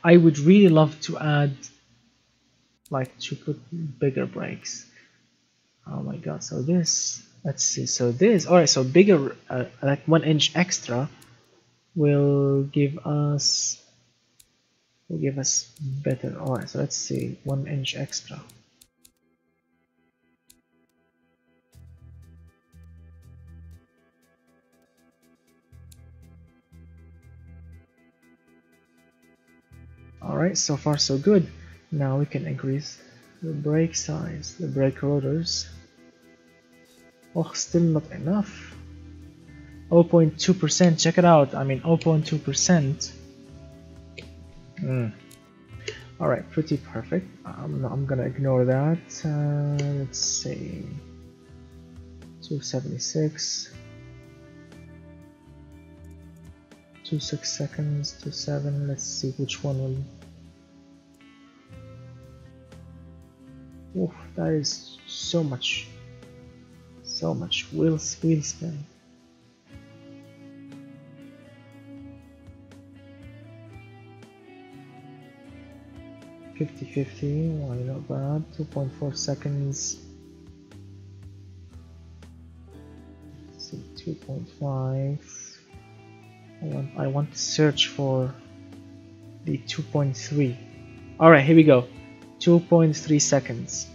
I would really love to add like to put bigger brakes. Oh my god, so this, let's see, so this, alright, so bigger, like 1 inch extra will give us better. Alright, so let's see, 1 inch extra. Alright, so far so good. Now we can increase the brake size, the brake rotors. Oh, still not enough. 0.2%, check it out. I mean 0.2%. Alright, pretty perfect. I'm gonna ignore that. Let's see. 276. 26 seconds to 7. Let's see which one will. Oof, that is so much wheel spin. $50-50, why not bad. 2.4 seconds. Let's see, 2.5. I want to search for the 2.3. Alright, here we go. 2.3 seconds.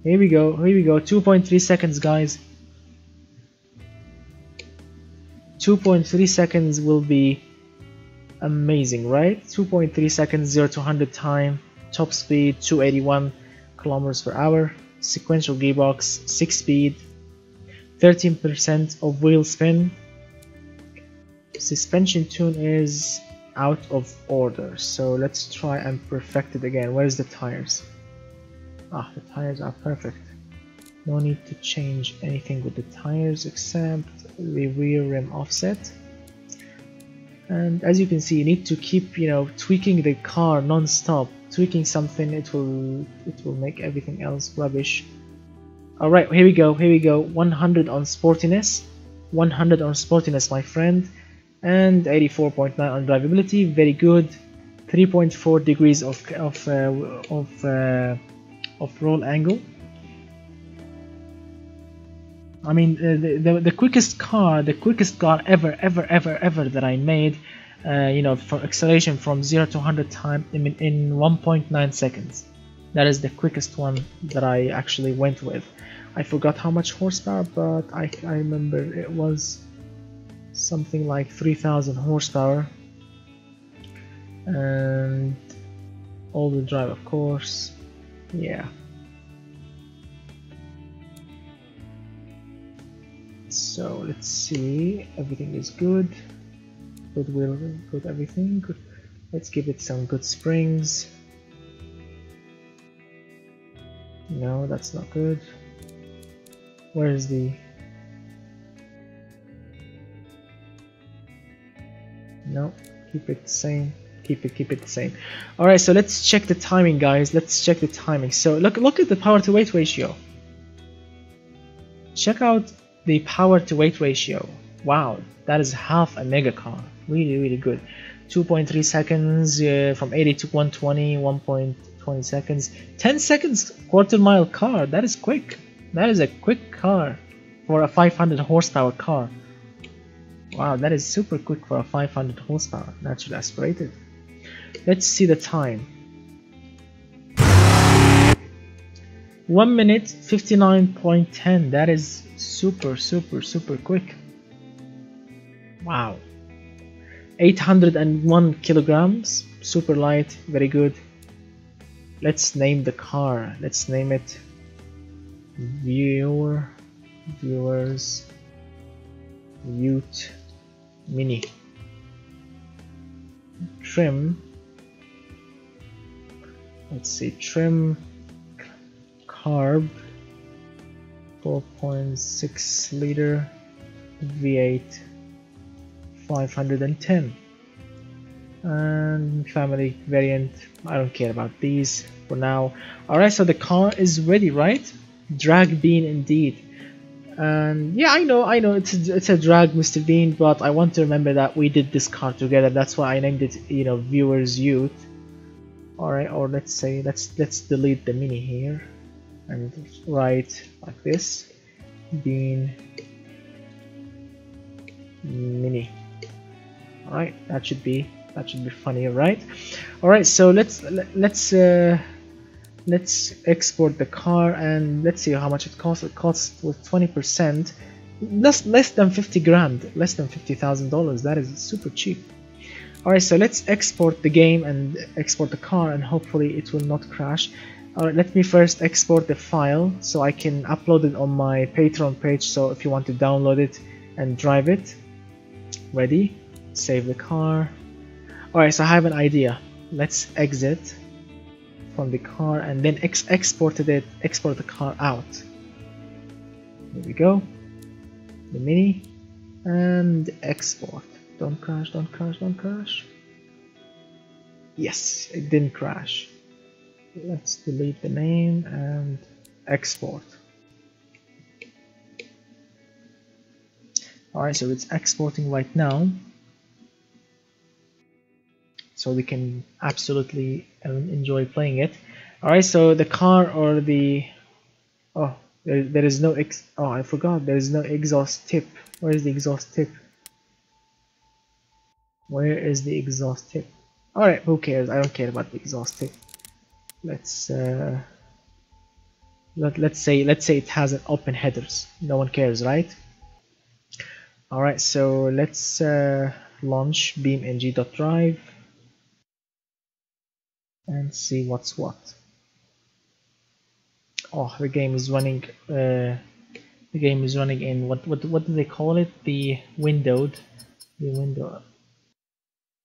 Here we go, 2.3 seconds, guys. 2.3 seconds will be amazing, right? 2.3 seconds, 0 to 100 time, top speed 281 kilometers per hour, sequential gearbox, 6 speed, 13% of wheel spin. Suspension tune is out of order, so let's try and perfect it again. Where's the tires? Ah, the tires are perfect. No need to change anything with the tires except the rear rim offset. And as you can see, you need to keep, tweaking the car non-stop. Tweaking something, it will make everything else rubbish. Alright, here we go. 100 on sportiness. 100 on sportiness, my friend. And 84.9 on drivability. Very good. 3.4 degrees of roll angle. I mean, the quickest car ever that I made, for acceleration from 0 to 100 time in 1.9 seconds. That is the quickest one that I actually went with. I forgot how much horsepower, but I remember it was something like 3000 horsepower. And all-wheel drive, of course. Yeah. So let's see, everything is good. Good wheel, good everything. Good. Let's give it some good springs. No, that's not good. Where is the? No, keep it the same. Keep it the same. All right, so let's check the timing, guys. Let's check the timing. So look at the power to weight ratio. Check out the power to weight ratio. Wow, that is half a mega car. Really good. 2.3 seconds from 80 to 120. 1.20 seconds. 10 seconds quarter mile car. That is quick. That is a quick car for a 500 horsepower car. Wow, that is super quick for a 500 horsepower naturally aspirated. Let's see the time. 1 minute 59.10. That is super quick. Wow. 801 kilograms. Super light. Very good. Let's name the car. Let's name it Viewers Ute Mini. Trim. Let's see, trim carb 4.6 liter V8 510, and family variant. I don't care about these for now. Alright, so the car is ready, right? Drag bean indeed. And yeah, I know it's a drag, Mr. Bean, but I want to remember that we did this car together. That's why I named it, you know, Viewers Ute. All right, or let's say let's delete the mini here and write like this: Bean Mini. All right, that should be funnier, right? All right, so let's export the car and let's see how much it costs. It costs with 20%, less than 50 grand, less than $50,000. That is super cheap. Alright, so let's export the game and export the car, and hopefully it will not crash. Alright, let me first export the file so I can upload it on my Patreon page, so if you want to download it and drive it. Ready? Save the car. Alright, so I have an idea. Let's exit from the car and then export the car out. Here we go. The Mini and export. Don't crash, don't crash, don't crash. Yes, it didn't crash. Let's delete the name and export. Alright, so it's exporting right now. So we can absolutely enjoy playing it. Alright, so the car or the... Oh, there is no oh, I forgot, there is no exhaust tip. Where is the exhaust tip? Where is the exhaust tip? Alright, who cares? I don't care about the exhaust tip. Let's let's say it has an open headers. No one cares, right? Alright, so let's launch BeamNG.drive and see what's what. Oh, the game is running. The game is running in what do they call it? The window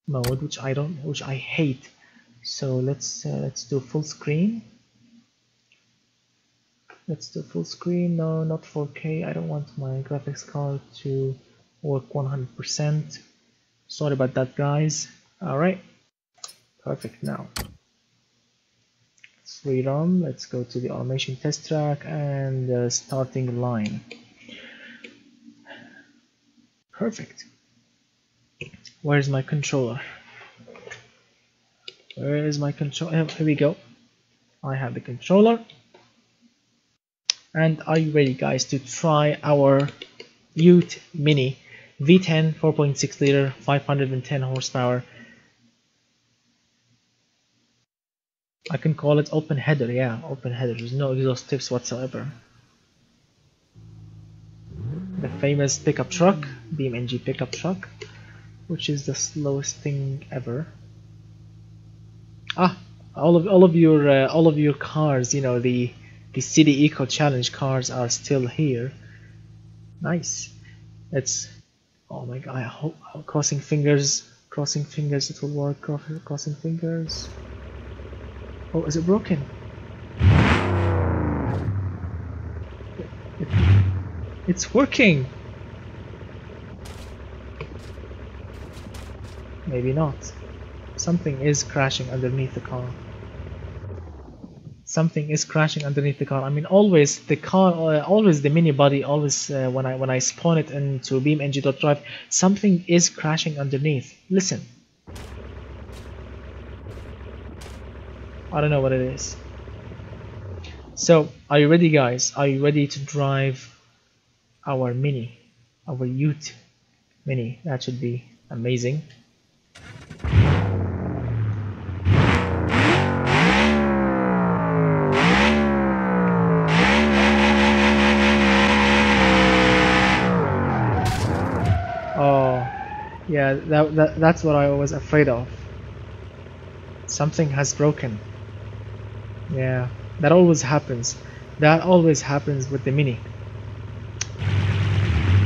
mode, which I hate. So let's do full screen. Let's do full screen. No, not 4K. I don't want my graphics card to work 100%. Sorry about that, guys. All right, perfect. Now let's rerun. Let's go to the automation test track and starting line. Perfect. Where's my controller? Where is my controller? Here we go. I have the controller. And are you ready, guys, to try our Ute Mini V10 4.6 liter 510 horsepower? I can call it open header. Yeah, open header. There's no exhaust tips whatsoever. The famous pickup truck, BeamNG pickup truck, which is the slowest thing ever. Ah, all of your cars, you know, the City Eco Challenge cars are still here. Nice. Let's. Oh my god! I hope, crossing fingers it will work. Crossing fingers. Oh, is it broken? It's working. Maybe not. Something is crashing underneath the car. Something is crashing underneath the car. I mean, always the car, always the mini body, always when I spawn it into BeamNG.drive, something is crashing underneath. Listen. I don't know what it is. So, are you ready, guys? Are you ready to drive our Mini, our Ute Mini? That should be amazing. Oh, yeah, that's what I was afraid of. Something has broken. Yeah, that always happens. That always happens with the Mini.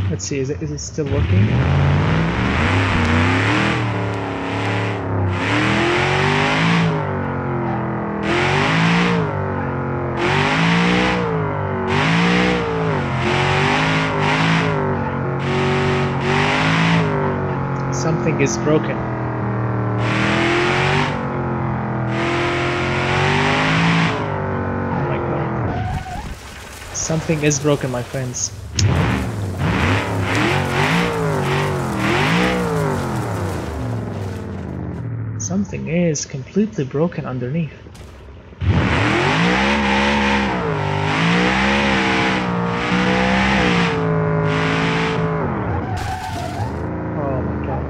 Let's see, is it still working? Something is broken. Something is broken, my friends. Something is completely broken underneath. Oh my god.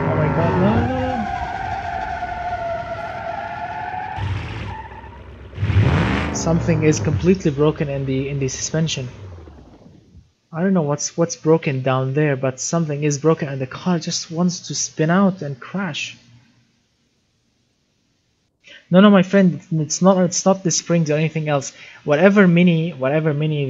Oh my god, no, no, no. Something is completely broken in the suspension. I don't know what's broken down there, but something is broken and the car just wants to spin out and crash. No, no, my friend, it's not the springs or anything else. Whatever mini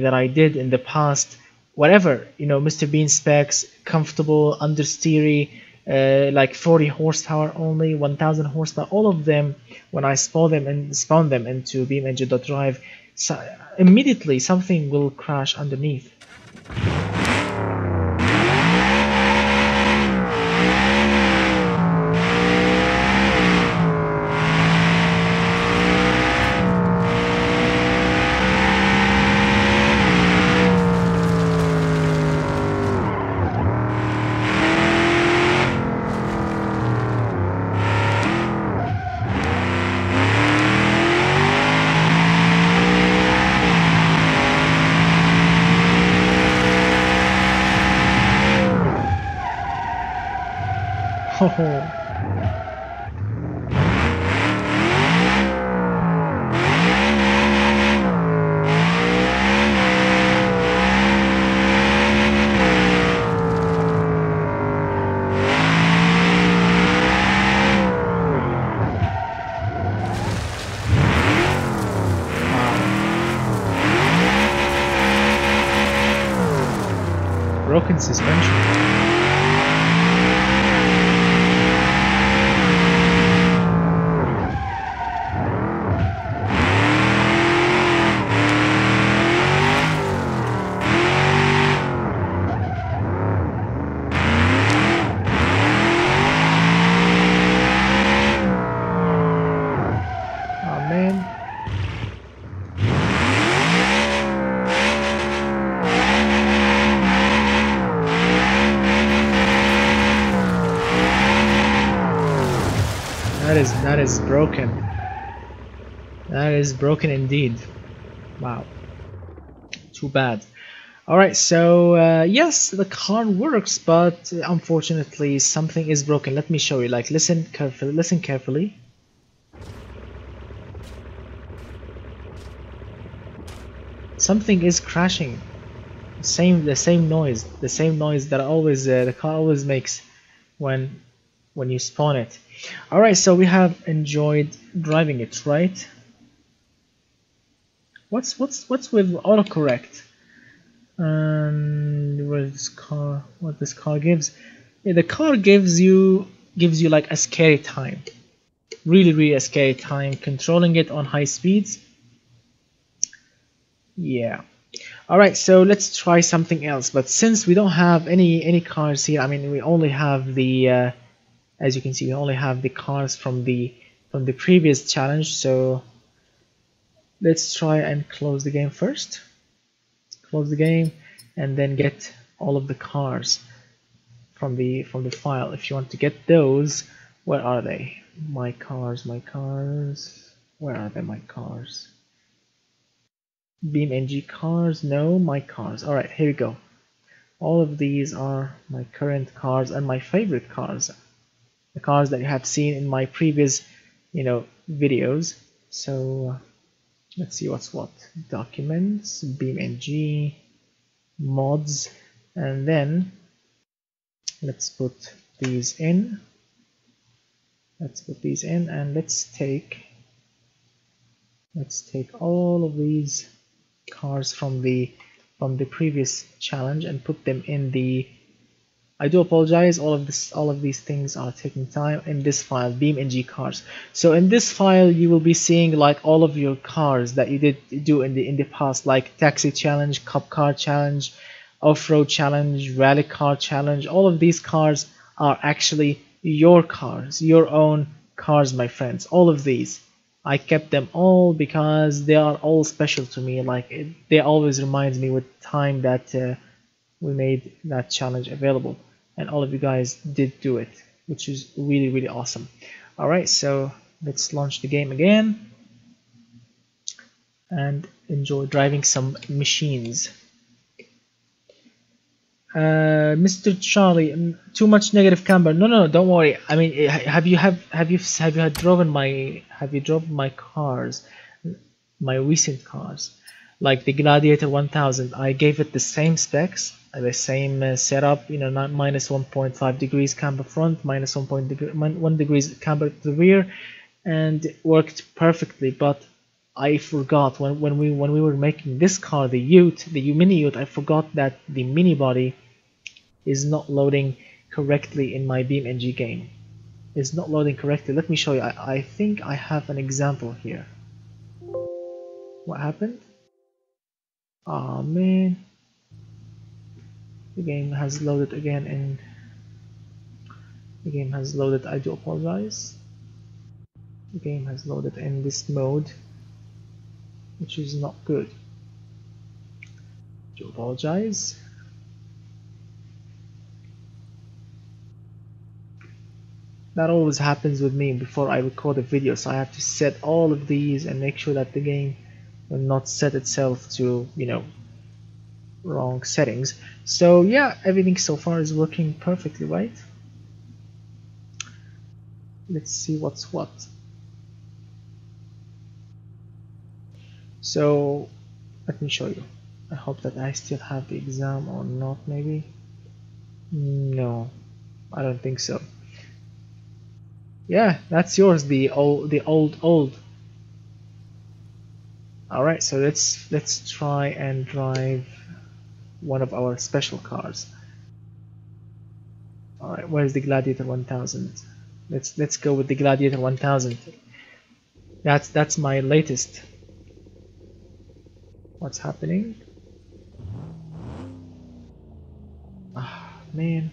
that I did in the past, whatever, you know, Mr. Bean specs, comfortable, understeery, like 40 horsepower only, 1000 horsepower, all of them, when I spawned them into BeamNG.drive, so immediately something will crash underneath. Oh. Broken suspension. That is broken. That is broken indeed. Wow. Too bad. Alright, so yes, the car works, but unfortunately something is broken. Let me show you. Like, listen carefully. Listen carefully. Something is crashing. The same noise that always the car always makes when you spawn it. Alright, so we have enjoyed driving it, right? What's with autocorrect? And what this car gives? Yeah, the car gives you like a scary time. Really a scary time controlling it on high speeds. Yeah. Alright, so let's try something else. But since we don't have any cars here, I mean, we only have the as you can see, we only have the cars from the previous challenge. So let's try and close the game first. Close the game and then get all of the cars from the file. If you want to get those, where are they? My cars. Where are they? My cars. BeamNG cars. No, my cars. All right, here we go. All of these are my current cars and my favorite cars. The cars that you have seen in my previous, videos. So let's see what's what. Documents, BeamNG, mods, and then let's put these in. And let's take all of these cars from the previous challenge and put them in the I do apologize. All of these things are taking time in this file, BeamNG cars. So in this file, you will be seeing like all of your cars that you did do in the past, like taxi challenge, cup car challenge, off-road challenge, rally car challenge. All of these cars are actually your cars, your own cars, my friends. All of these, I kept them all because they are all special to me. Like they always reminds me with time that we made that challenge available, and all of you guys did do it, which is really awesome. All right, so let's launch the game again and enjoy driving some machines. Mr. Charlie, too much negative camber. No, don't worry. I mean, have you driven my cars, my recent cars, like the Gladiator 1000? I gave it the same specs, the same setup. You know, not minus 1.5 degrees camber front, minus 1 degrees camber to the rear, and it worked perfectly. But I forgot when we were making this car, the Ute, the Mini Ute, I forgot that the mini body is not loading correctly in my BeamNG game. It's not loading correctly. Let me show you. I think I have an example here. What happened? Oh man, the game has loaded again, and the game has loaded. I do apologize. The game has loaded in this mode, which is not good. I do apologize. That always happens with me before I record a video, so I have to set all of these and make sure that the game will not set itself to, you know, wrong settings. So yeah, everything so far is working perfectly, right? Let's see what's what. So let me show you. I hope that I still have the exam or not. Maybe no, I don't think so. Yeah, that's yours, the old. All right, so let's try and drive one of our special cars. All right, where's the Gladiator 1000? Let's go with the Gladiator 1000. That's my latest. What's happening? Ah, man.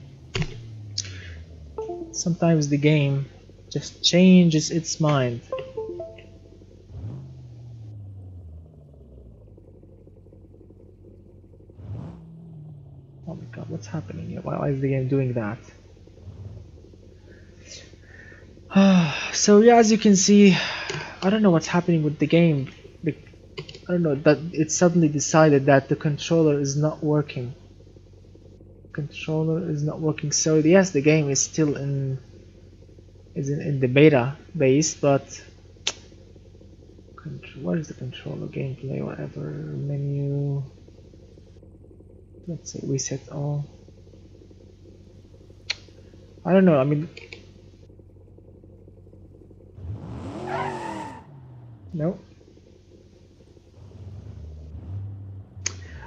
Sometimes the game just changes its mind. Oh my god, what's happening here? Why is the game doing that? So yeah, as you can see, I don't know what's happening with the game. I don't know, that it suddenly decided that the controller is not working. Controller is not working. So yes, the game is still in the beta base, but where is the controller? Gameplay, whatever, menu. Let's say reset all. I don't know. I mean, no,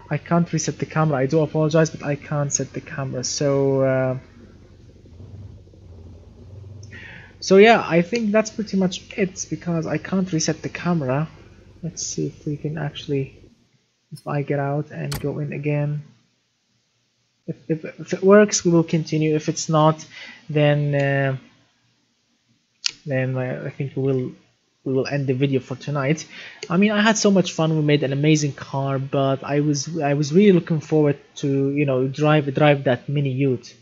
I can't reset the camera. I do apologize, but I can't set the camera. So so yeah, I think that's pretty much it, because I can't reset the camera. Let's see if we can actually, if I get out and go in again. If it works, we will continue. If it's not, then I think we will end the video for tonight. I mean, I had so much fun. We made an amazing car, but I was really looking forward to, you know, drive that Mini Ute.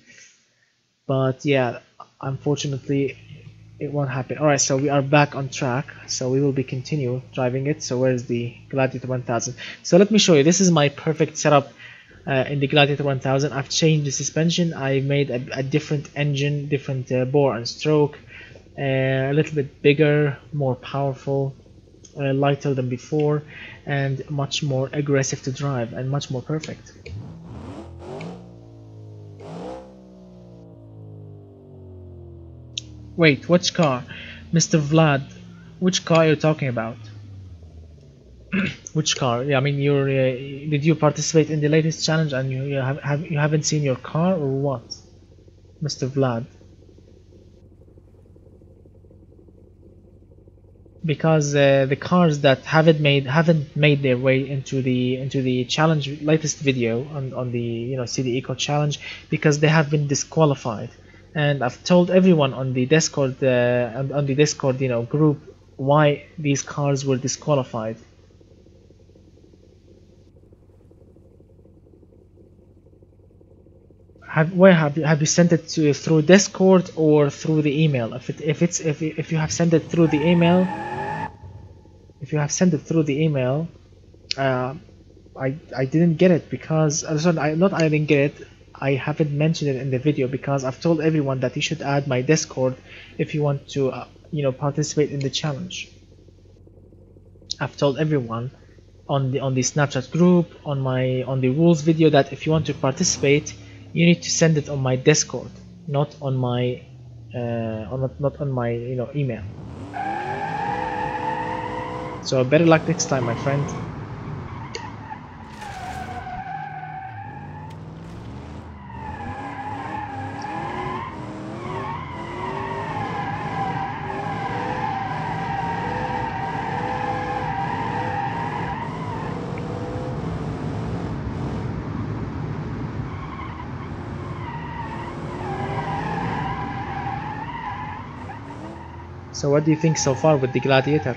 But yeah, unfortunately, it won't happen. Alright, so we are back on track, so we will be continue driving it. So where's the Gladiator 1000? So let me show you. This is my perfect setup in the Gladiator 1000. I've changed the suspension. I made a different engine, different bore and stroke, a little bit bigger, more powerful, lighter than before, and much more aggressive to drive, and much more perfect. Wait, which car? Mr. Vlad, which car are you talking about? Which car? Yeah, I mean, did you participate in the latest challenge and you haven't seen your car, or what? Mr. Vlad, because the cars that haven't made their way into the challenge latest video on the CD Eco challenge, because they have been disqualified. And I've told everyone on the Discord group why these cars were disqualified. Have you sent it through Discord or through the email? If you have sent it through the email, I didn't get it, because I didn't get it. I haven't mentioned it in the video because I've told everyone that you should add my Discord if you want to participate in the challenge. I've told everyone on the Snapchat group, on the rules video, that if you want to participate, you need to send it on my Discord, not on my email. So better luck next time, my friend. So what do you think so far with the Gladiator?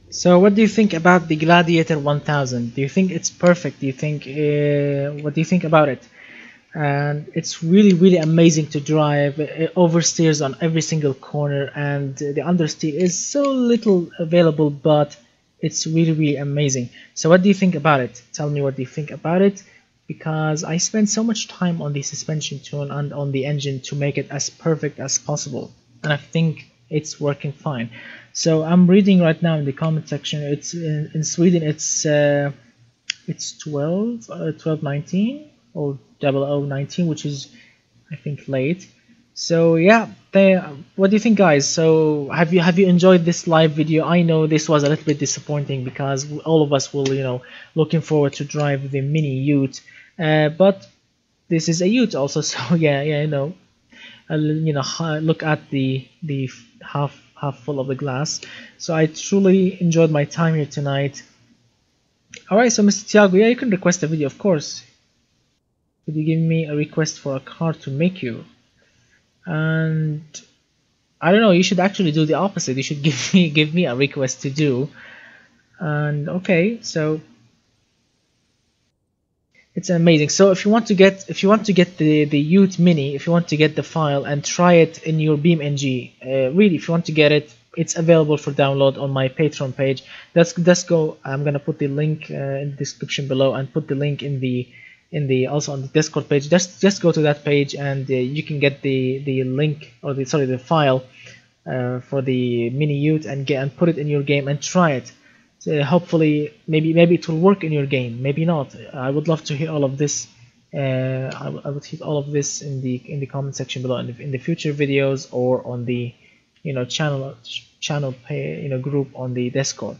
So what do you think about the Gladiator 1000? Do you think it's perfect? Do you think what do you think about it? And it's really amazing to drive. It oversteers on every single corner, and the understeer is so little available, but it's really amazing. So what do you think about it? Tell me what do you think about it, because I spent so much time on the suspension tune and on the engine to make it as perfect as possible, and I think it's working fine. So I'm reading right now in the comment section. It's in Sweden. It's 1219 or 0019, which is I think late. So yeah, what do you think, guys? So have you enjoyed this live video? I know this was a little bit disappointing because all of us will looking forward to drive the Mini Ute, but this is a Ute also. So yeah, look at the half full of the glass. So I truly enjoyed my time here tonight. Alright, so Mr. Tiago, yeah, you can request a video, of course. Could you give me a request for a car to make you? And I don't know, you should actually do the opposite. You should give me a request to do. And okay, so it's amazing. So if you want to get the Ute Mini, if you want to get the file and try it in your BeamNG, really, if you want to get it, it's available for download on my Patreon page. Let's go. I'm gonna put the link in the description below, and put the link in the also on the Discord page. Just go to that page, and you can get the link, or the file for the Mini Ute and put it in your game and try it. So hopefully, maybe it will work in your game. Maybe not. I would love to hear all of this. I would hear all of this in the comment section below, in the future videos, or on the channel group on the Discord.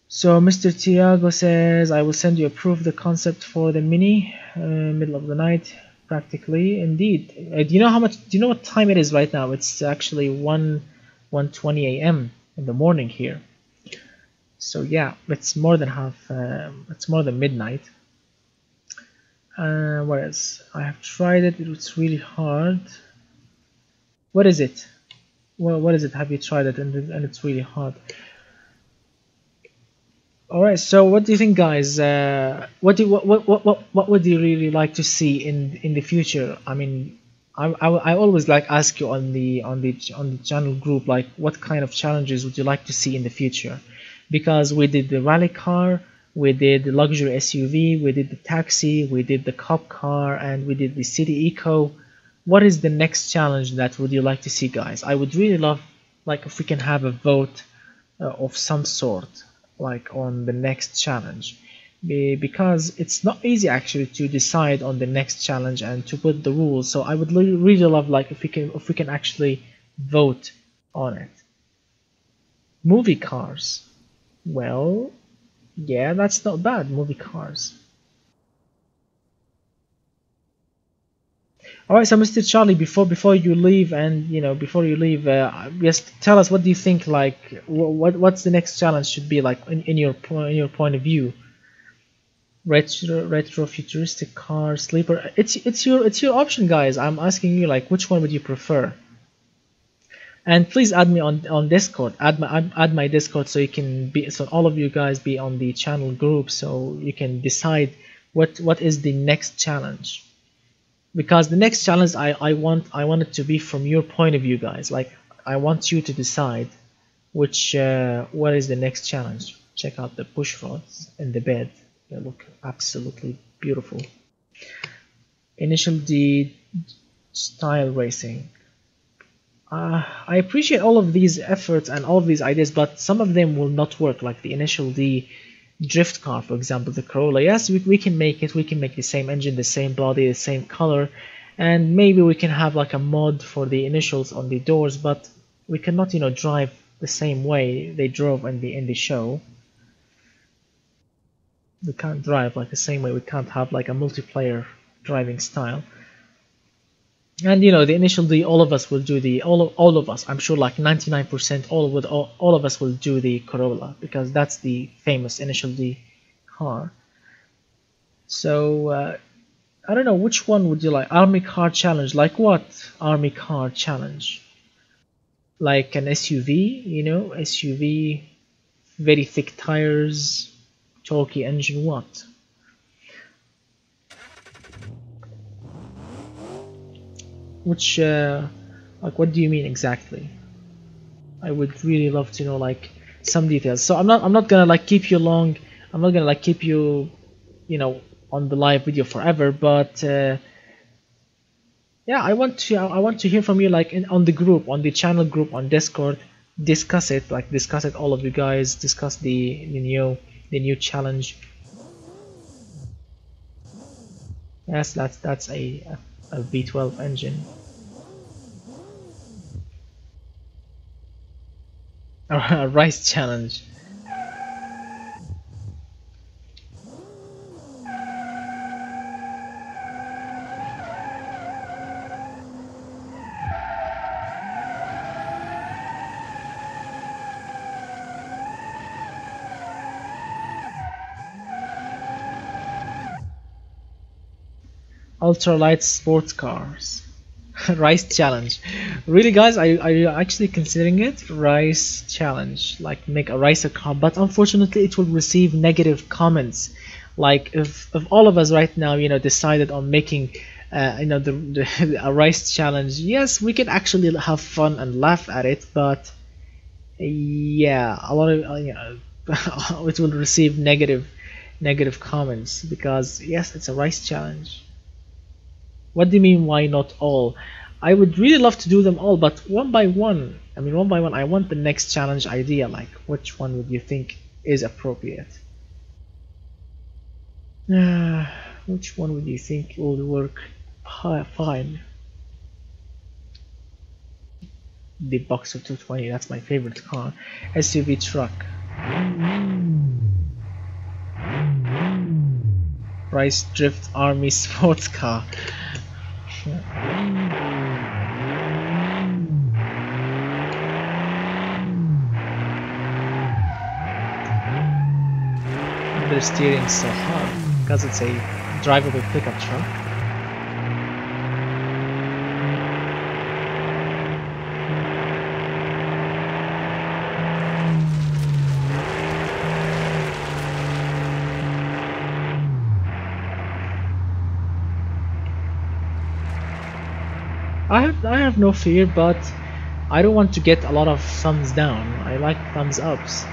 So Mr. Tiago says, I will send you a proof of the concept for the Mini, middle of the night, practically. Indeed. Do you know what time it is right now? It's actually 1:20 a.m. in the morning here. So yeah, it's more than it's more than midnight. What else? I have tried it. It was really hard. What is it? Well, what is it? Have you tried it and it's really hard? All right. So what do you think, guys? What would you really like to see in the future? I mean, I always ask you on the channel group, like, what kind of challenges would you like to see in the future? Because we did the rally car, we did the luxury SUV, we did the taxi, we did the cop car, and we did the city eco. What is the next challenge that would you like to see, guys? I would really love, if we can have a vote of some sort, on the next challenge, because it's not easy actually to decide on the next challenge and to put the rules. So I would really love, if we can actually vote on it. Movie cars. Well, yeah, that's not bad. Movie cars. All right, so Mr. Charlie, before you leave, just tell us, what do you think? What's the next challenge should be in your point of view? Retro futuristic car, sleeper. It's your option, guys. I'm asking you, which one would you prefer? And please add me on Discord. Add my Discord, so all of you guys be on the channel group, so you can decide what is the next challenge. Because the next challenge, I want it to be from your point of view, guys. I want you to decide what is the next challenge. Check out the push rods in the bed. They look absolutely beautiful. Initial D style racing. I appreciate all of these efforts and all of these ideas, but some of them will not work, like the Initial D drift car, for example, the Corolla. Yes, we can make it. We can make the same engine, the same body, the same color, and maybe we can have a mod for the initials on the doors, but we cannot, drive the same way they drove in the show. We can't drive the same way. We can't have a multiplayer driving style. And the Initial D, all of us will do all of us. I'm sure 99% all of us will do the Corolla, because that's the famous Initial D car. So I don't know, which one would you like? Army car challenge, what army car challenge? Like an SUV, SUV, very thick tires, torquey engine, what? Which what do you mean exactly? I would really love to know some details. So I'm not gonna keep you long. I'm not gonna keep you on the live video forever, but yeah, I want to hear from you on the group, on the channel group on Discord. Discuss it, all of you guys. Discuss the new challenge. Yes, that's a V12 engine. A rice challenge. Ultralight sports cars. Rice challenge. Really, guys, are you actually considering it? Rice challenge, make a ricer car, but unfortunately it will receive negative comments. If all of us right now decided on making a rice challenge, yes, we can actually have fun and laugh at it, but yeah, a lot of it will receive negative comments, because yes, it's a rice challenge. What do you mean, why not all? I would really love to do them all, but one by one, I want the next challenge idea, like which one would you think is appropriate? Which one would you think would work fine? The Boxer 220, that's my favorite car. SUV truck. Price Drift Army sports car. The steering is so hard because it's a drivable pickup truck. I have no fear, but I don't want to get a lot of thumbs down. I like thumbs ups.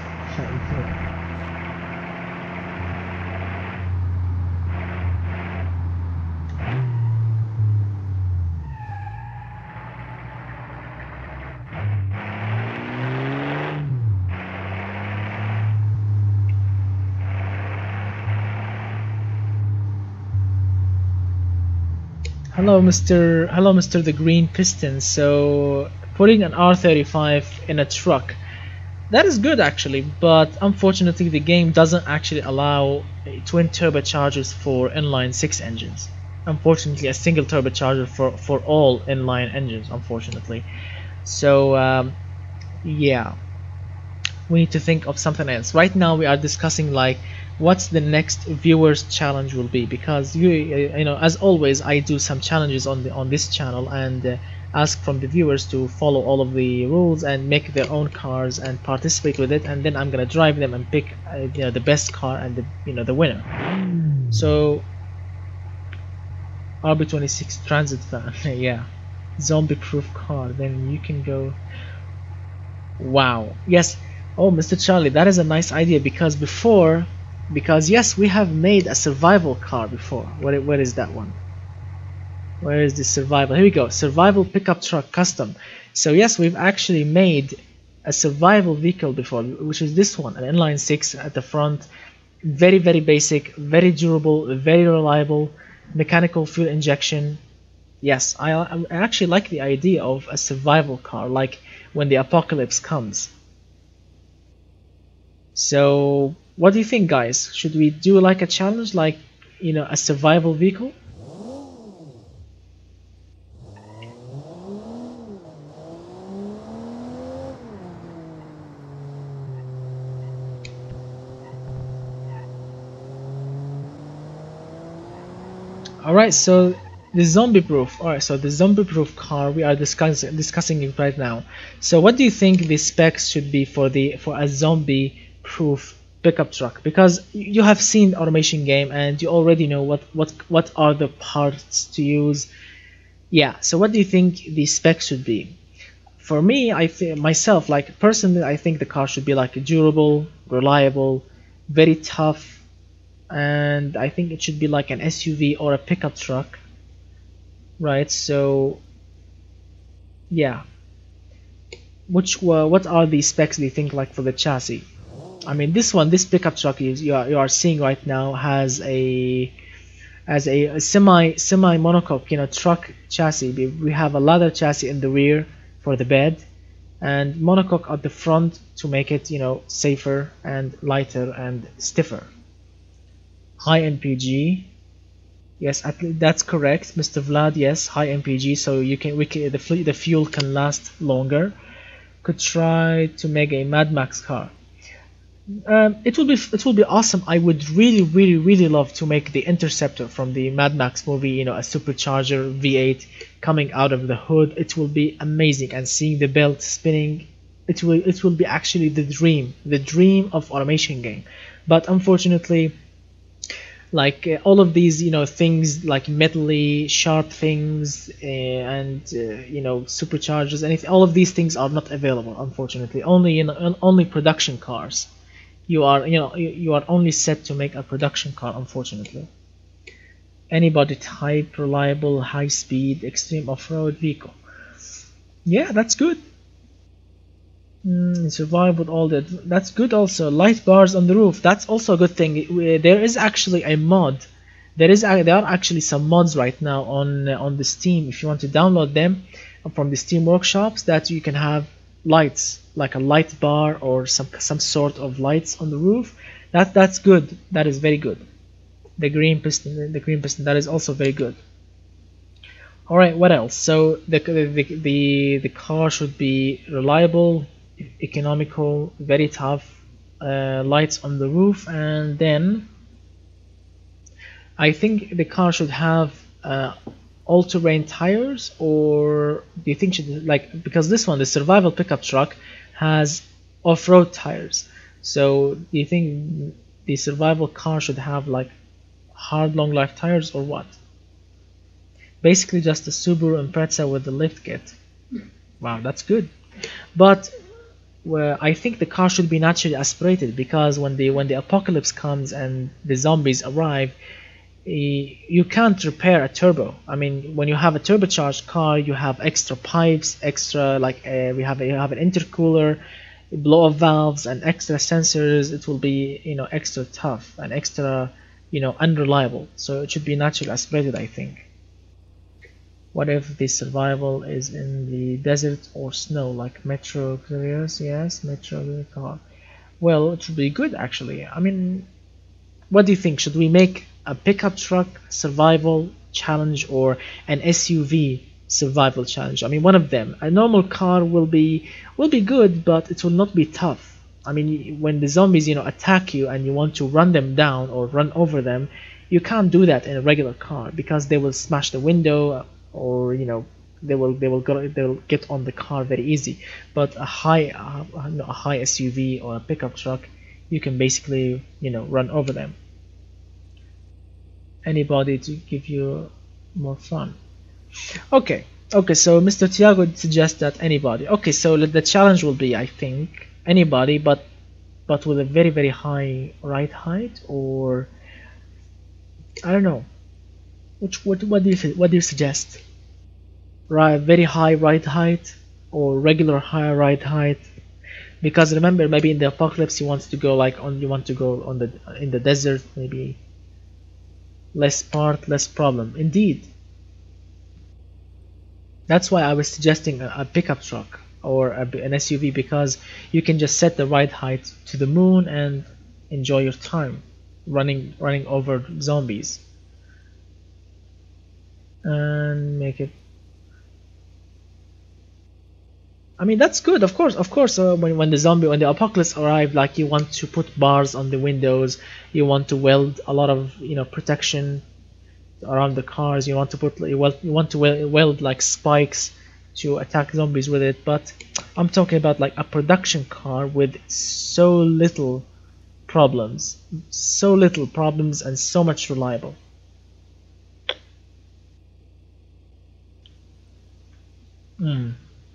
Hello, Mr. The Green Piston. So, putting an R35 in a truck, that is good actually, but unfortunately the game doesn't actually allow twin turbochargers for inline 6 engines. Unfortunately, a single turbocharger for all inline engines, unfortunately. So, yeah, we need to think of something else. Right now we are discussing like what's the next viewers challenge will be, because you know, as always, I do some challenges on this channel and ask from the viewers to follow all of the rules and make their own cars and participate with it, and then I'm gonna drive them and pick you know, the best car and the winner. So RB26 transit van. Yeah, zombie proof car, then you can go. Wow, yes. Oh, Mr. Charlie, that is a nice idea, because yes, we have made a survival car before. Where is that one? Where is the survival? Here we go. Survival pickup truck custom. So yes, we've actually made a survival vehicle before, which is this one, an inline 6 at the front. Very, very basic, very durable, very reliable, mechanical fuel injection. Yes, I actually like the idea of a survival car, like when the apocalypse comes. So what do you think, guys? Should we do like a challenge, like, you know, a survival vehicle? Alright, so the zombie proof. Alright, so the zombie proof car, we are discussing it right now. So what do you think the specs should be for a zombie proof pickup truck? Because you have seen the automation game and you already know what are the parts to use. Yeah, so what do you think the specs should be? For me, I think myself, like personally, I think the car should be like durable, reliable, very tough, and I think it should be like an SUV or a pickup truck, right? So yeah, what are the specs do you think, like for the chassis? I mean, this pickup truck you are seeing right now has a semi monocoque, you know, truck chassis. We have a leather chassis in the rear for the bed, and monocoque at the front to make it, you know, safer and lighter and stiffer. High MPG, yes, that's correct, Mr. Vlad. Yes, high MPG, so the fuel can last longer. Could try to make a Mad Max car. It will be awesome. I would really love to make the Interceptor from the Mad Max movie, you know, a supercharger V8 coming out of the hood. It will be amazing, and seeing the belt spinning, it will be actually the dream of automation game. But unfortunately, like all of these, you know, things like metally sharp things and you know, superchargers, and all of these things are not available, unfortunately. Only in only production cars. You are only set to make a production car, unfortunately. Any body type, reliable, high speed, extreme off-road vehicle. Yeah, that's good. Survive with all that. That's good also. Light bars on the roof. That's also a good thing. There is actually a mod. There are actually some mods right now on the Steam. If you want to download them from the Steam workshops, that you can have lights like a light bar or some sort of lights on the roof. That's good. That is very good. The green piston. That is also very good. All right. What else? So the car should be reliable, economical, very tough, lights on the roof, and then I think the car should have all-terrain tires, or do you think should like, because this one, the survival pickup truck, has off-road tires. So do you think the survival car should have like hard long life tires or what? Basically just a Subaru Impreza with the lift kit. Wow, that's good. But well, I think the car should be naturally aspirated, because when the apocalypse comes and the zombies arrive, you can't repair a turbo. I mean, when you have a turbocharged car, you have extra pipes, extra like you have an intercooler, blow-off valves, and extra sensors. It will be, you know, extra tough and extra, you know, unreliable. So it should be naturally aspirated, I think. What if the survival is in the desert or snow, like metro carriers? Yes, metro car. Well, it should be good actually. I mean, what do you think? Should we make a pickup truck survival challenge or an SUV survival challenge? I mean, one of them. A normal car will be good, but it will not be tough. I mean, when the zombies, you know, attack you and you want to run them down or run over them, you can't do that in a regular car, because they will smash the window, or you know, they'll get on the car very easy. But a high SUV or a pickup truck, you can basically, you know, run over them. Anybody to give you more fun. Okay, so Mr. Tiago suggests that anybody. Okay, so the challenge will be, I think, anybody, but with a very, very high ride height, or I don't know. What do you suggest? Right, very high ride height or regular high ride height? Because remember, maybe in the apocalypse you want to go in the desert, maybe less part, less problem. Indeed. That's why I was suggesting a pickup truck or an SUV, because you can just set the ride height to the moon and enjoy your time running over zombies. And make it, I mean, that's good, of course. When the apocalypse arrive, like, you want to put bars on the windows, you want to weld a lot of, you know, protection around the cars, you want to weld like spikes to attack zombies with it. But I'm talking about like a production car with so little problems and so much reliable.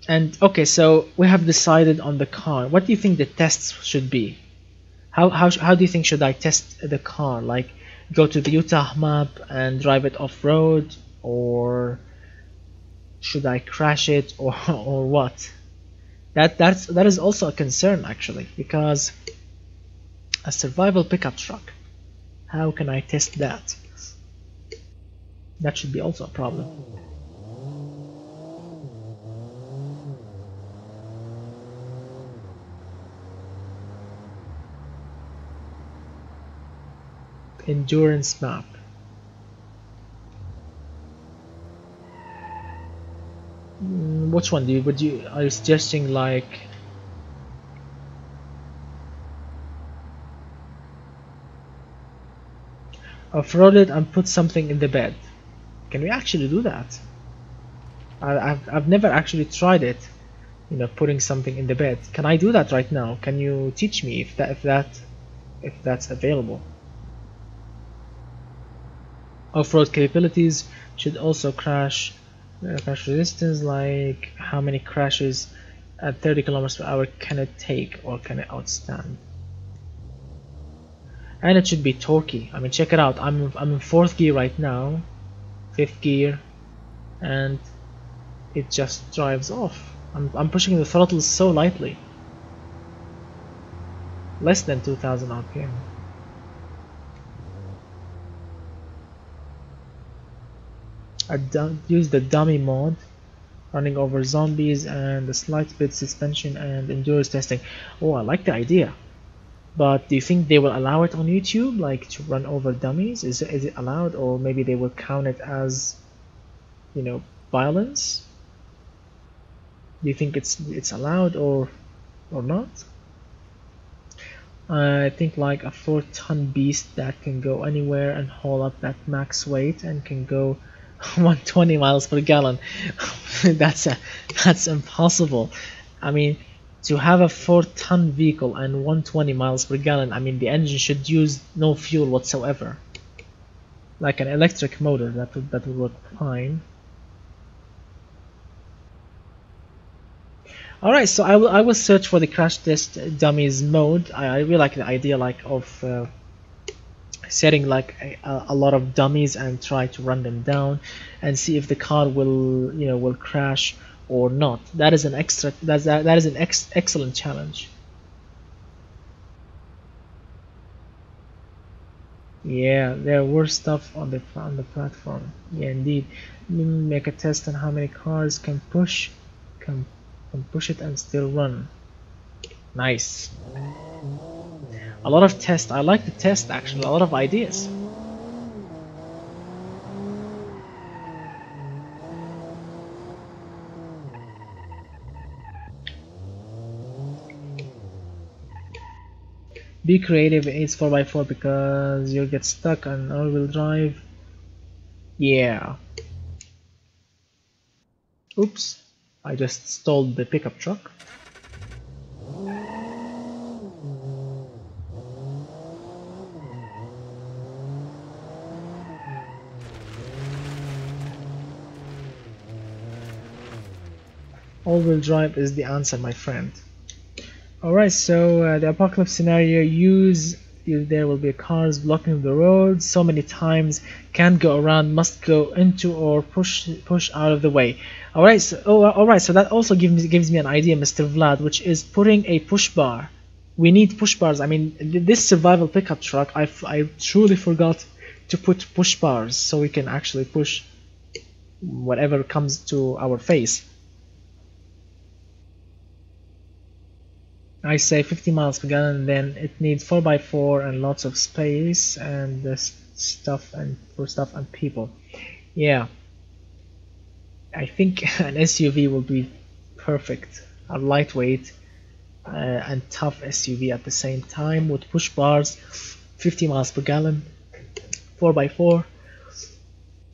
And okay, so we have decided on the car. What do you think the tests should be? How do you think should I test the car? Like, go to the Utah map and drive it off-road, or should I crash it, or or what? That is also a concern actually, because a survival pickup truck, how can I test that? That should be also a problem. Endurance map. Which one are you suggesting, like off-road it and put something in the bed? Can we actually do that? I've never actually tried it, you know, putting something in the bed. Can I do that right now? Can you teach me if that's available? Off-road capabilities should also crash resistance, like how many crashes at 30 kilometers per hour can it take, or can it outstand? and it should be torquey. I mean, check it out. I'm in 4th gear right now, 5th gear, and it just drives off. I'm pushing the throttle so lightly, less than 2000 RPM. I use the dummy mode, running over zombies, and the slight bit suspension and endurance testing. Oh, I like the idea. But do you think they will allow it on YouTube, like to run over dummies? Is it allowed, or maybe they will count it as, you know, violence? Do you think it's allowed or not? I think like a 4-ton beast that can go anywhere and haul up that max weight and can go 120 miles per gallon. that's impossible. I mean, to have a 4-ton vehicle and 120 miles per gallon, I mean the engine should use no fuel whatsoever. Like an electric motor, that would work fine. Alright, so I will search for the crash test dummies mode. I really like the idea of setting like a lot of dummies and try to run them down and see if the car will crash or not. That is an excellent challenge. Yeah, there were stuff on the platform. Yeah, indeed. Make a test on how many cars can push it and still run. Nice. A lot of tests. I like the test actually. A lot of ideas. Be creative in Ace 4x4 because you'll get stuck on all-wheel drive. Yeah. Oops. I just stole the pickup truck. All-wheel drive is the answer, my friend. Alright, so the apocalypse scenario, there will be cars blocking the road so many times, can't go around, must go into or push out of the way. Alright, so that also gives me an idea, Mr. Vlad, which is putting a push bar. We need push bars. I mean, this survival pickup truck, I truly forgot to put push bars so we can actually push whatever comes to our face. I say 50 miles per gallon, then it needs 4x4 and lots of space and stuff and people. Yeah, I think an SUV will be perfect. A lightweight and tough SUV at the same time with push bars, 50 miles per gallon, 4x4.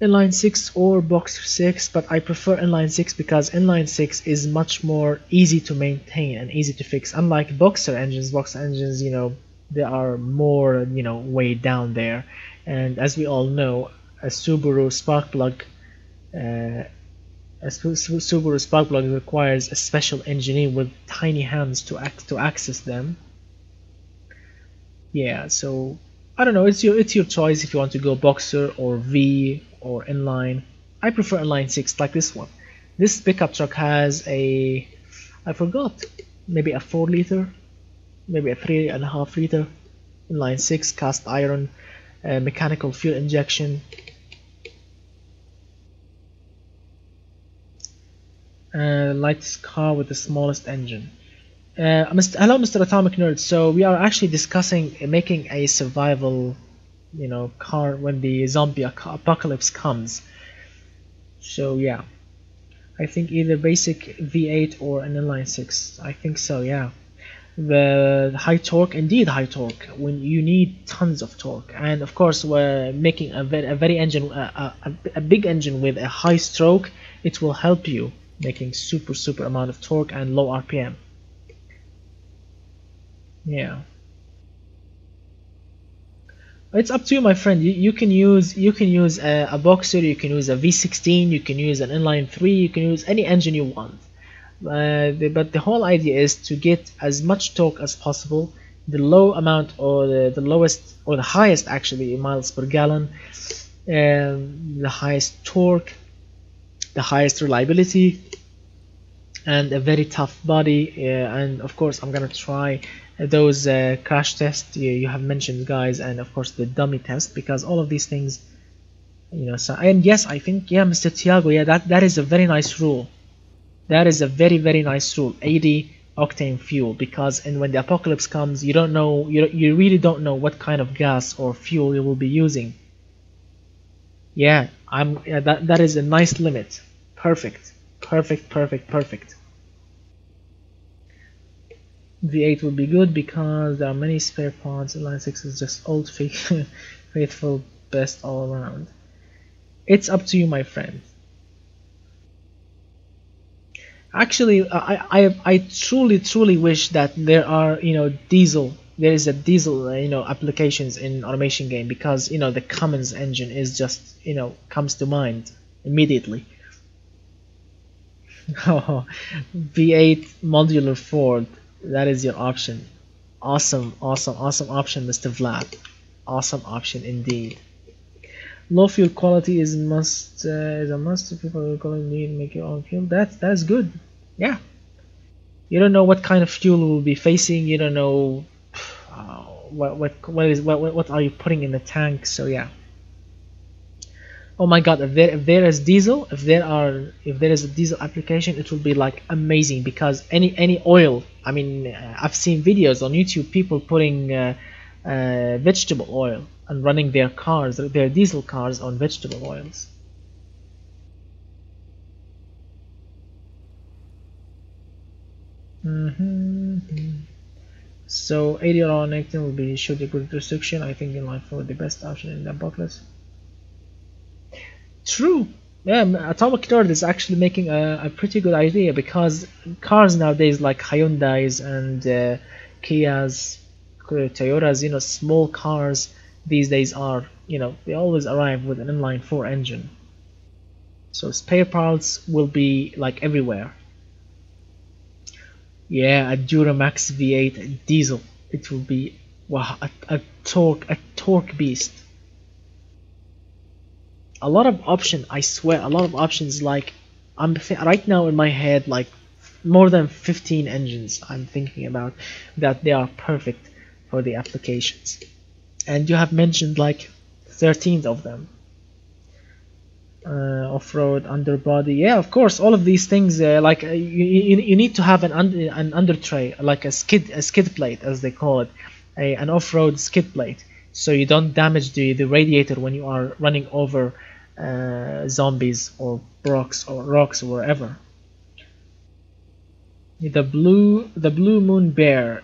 Inline 6 or Boxer 6, but I prefer inline 6 because inline 6 is much more easy to maintain and easy to fix. Unlike Boxer engines, you know, they are more, you know, way down there. And as we all know, a Subaru spark plug requires a special engineer with tiny hands to access them. Yeah, so I don't know. It's your choice if you want to go Boxer or V or inline. I prefer inline 6 like this one. This pickup truck has I forgot, maybe a 4 liter, maybe a 3.5 liter inline 6 cast iron, mechanical fuel injection. Lightest car with the smallest engine. Hello, Mr. Atomic Nerd. So we are actually discussing making a survival, you know, car when the zombie apocalypse comes. So yeah, I think either basic V8 or an inline 6. I think so. Yeah, the high torque, indeed high torque. When you need tons of torque, and of course we're making a big engine with a high stroke. It will help you making super amount of torque and low RPM. Yeah, it's up to you, my friend. You can use a Boxer, you can use a V16, you can use an inline 3, you can use any engine you want. But the whole idea is to get as much torque as possible, the low amount or the lowest or the highest actually miles per gallon, the highest torque, the highest reliability, and a very tough body. And of course I'm gonna try those crash tests you have mentioned, guys, and of course the dummy test, because all of these things, you know. So, and yes, I think, yeah, Mr. Tiago, yeah, that is a very nice rule. That is a very nice rule, 80 octane fuel, because and when the apocalypse comes, you don't know, you really don't know what kind of gas or fuel you will be using. Yeah, that is a nice limit. Perfect. V8 will be good because there are many spare parts. Line 6 is just old faithful, best all around. It's up to you, my friend. Actually, I truly wish that there are, you know, there is a diesel, you know, applications in automation game, because, you know, the Cummins engine is just, you know, comes to mind immediately. Oh, V8 modular Ford, that is your option. Awesome option, Mr. Vlad. Awesome option indeed. Low fuel quality is a must. People are going to make your own fuel. That's good. Yeah. You don't know what kind of fuel we'll be facing. You don't know what are you putting in the tank. So yeah. Oh my God! If there is diesel, if there is a diesel application, it will be like amazing, because any oil. I mean, I've seen videos on YouTube, people putting vegetable oil and running their cars, their diesel cars, on vegetable oils. So 80 raw nectar will be should be good restriction. I think in line for the best option in the apocalypse. True. Yeah, Atomic Nerd is actually making a pretty good idea, because cars nowadays like Hyundais and Kias, Toyotas, you know, small cars these days are, you know, they always arrive with an inline 4 engine. So spare parts will be like everywhere. Yeah, a Duramax V8 diesel. It will be, wow, a torque beast. A lot of options, I swear, a lot of options. Like, I'm right now in my head, like more than 15 engines I'm thinking about that they are perfect for the applications, and you have mentioned like 13 of them. Off-road, underbody, yeah, of course, all of these things. Like you need to have an under tray, like a skid plate as they call it, an off-road skid plate, so you don't damage the radiator when you are running over zombies or rocks or wherever. The Blue Moon Bear.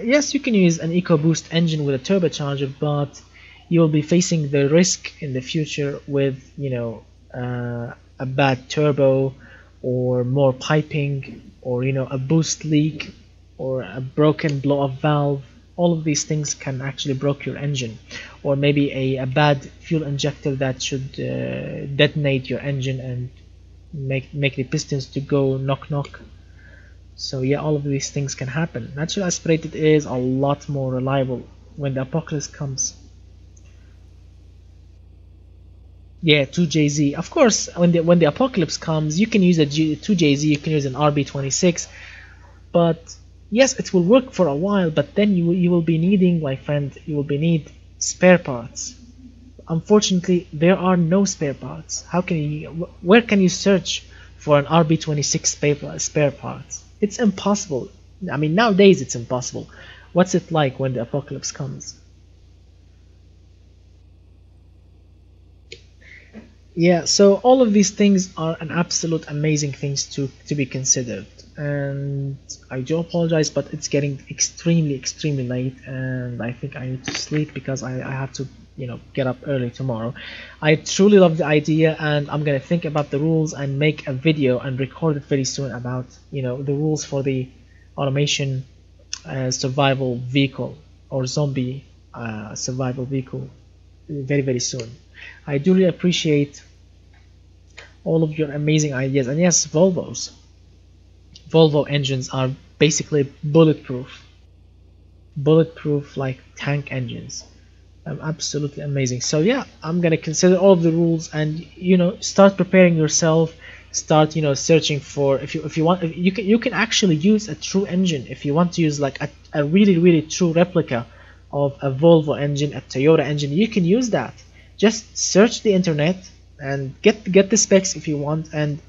Yes, you can use an EcoBoost engine with a turbocharger, but you will be facing the risk in the future with, you know, a bad turbo, or more piping, or, you know, a boost leak, or a broken blow-off valve. All of these things can actually break your engine, or maybe a bad fuel injector that should detonate your engine and make the pistons to go knock. So yeah, all of these things can happen. Natural aspirated is a lot more reliable when the apocalypse comes. Yeah, 2JZ. Of course, when the apocalypse comes, you can use a 2JZ, you can use an RB26, but yes, it will work for a while. But then you will be needing, my friend, you will be need spare parts. Unfortunately, there are no spare parts. How can you? Where can you search for an RB26 spare parts? It's impossible. I mean, nowadays it's impossible. What's it like when the apocalypse comes? Yeah, so all of these things are an absolute amazing things to be considered. And I do apologize, but it's getting extremely late, and I think I need to sleep because I have to, you know, get up early tomorrow. I truly love the idea, and I'm gonna think about the rules and make a video and record it very soon about, you know, the rules for the automation survival vehicle, or zombie survival vehicle, very soon. I do really appreciate all of your amazing ideas. And yes, Volvo engines are basically bulletproof like tank engines. Absolutely amazing. So yeah, I'm gonna consider all of the rules, and start preparing yourself. Start searching for, if you want, if you can actually use a true engine if you want to use like a really really true replica of a Volvo engine, a Toyota engine. You can use that. Just search the internet and get the specs if you want, and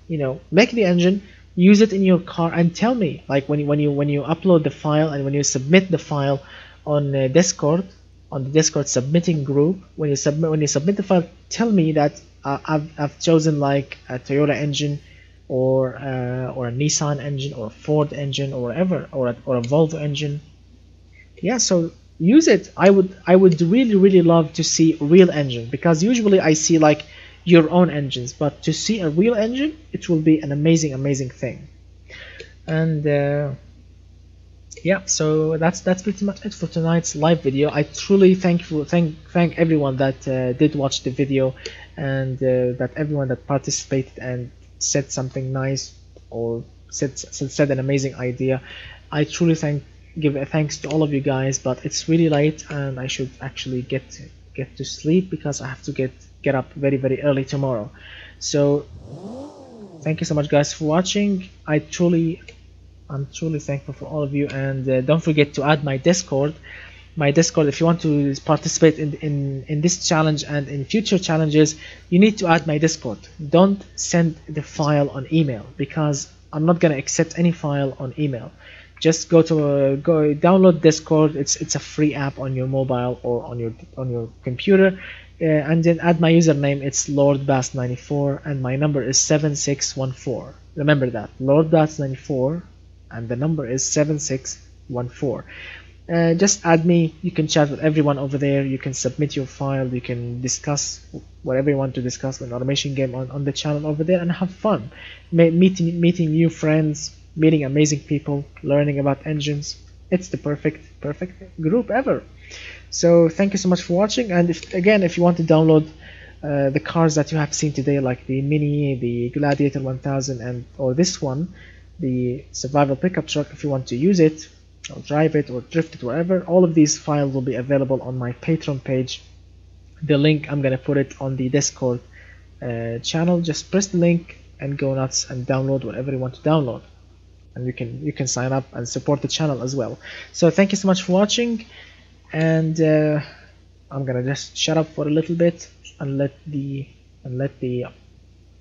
make the engine, use it in your car, and tell me, like, when you upload the file and when you submit the file on Discord, on the Discord submitting group, when you submit the file, tell me that I've chosen like a Toyota engine, or a Nissan engine, or a Ford engine, or whatever, or a Volvo engine. Yeah, so use it. I would really really love to see real engine, because usually I see like your own engines, but to see a real engine, it will be an amazing amazing thing. And yeah, so that's pretty much it for tonight's live video. I truly thank everyone that did watch the video, and that everyone that participated and said something nice, or said an amazing idea. I truly give a thanks to all of you guys, but it's really late and I should actually get to sleep, because I have to get up very very early tomorrow. So thank you so much guys for watching. I'm truly thankful for all of you, and don't forget to add my Discord. My Discord, if you want to participate in this challenge and in future challenges, you need to add my Discord. Don't send the file on email, because I'm not gonna accept any file on email. Just go download Discord. It's a free app on your mobile or on your computer, and then add my username. It's LordBass94, and my number is 7614. Remember that, LordBass94, and the number is 7614. Just add me. You can chat with everyone over there. You can submit your file. You can discuss whatever you want to discuss with an automation game on the channel over there, and have fun. Meeting new friends, meeting amazing people, learning about engines. It's the perfect group ever. So thank you so much for watching. And if you want to download the cars that you have seen today, like the Mini, the Gladiator 1000, or this one, the survival pickup truck, if you want to use it or drive it or drift it wherever, all of these files will be available on my Patreon page. The link, I'm gonna put it on the Discord channel. Just press the link and go nuts and download whatever you want to download, and you can sign up and support the channel as well. So thank you so much for watching, and I'm gonna just shut up for a little bit and let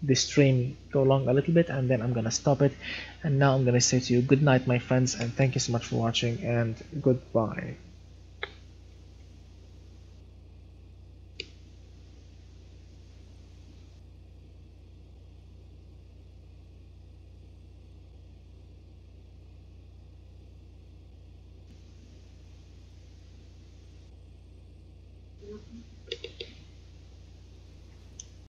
the stream go along a little bit, and then I'm gonna stop it. And now I'm gonna say to you good night my friends, and thank you so much for watching, and goodbye.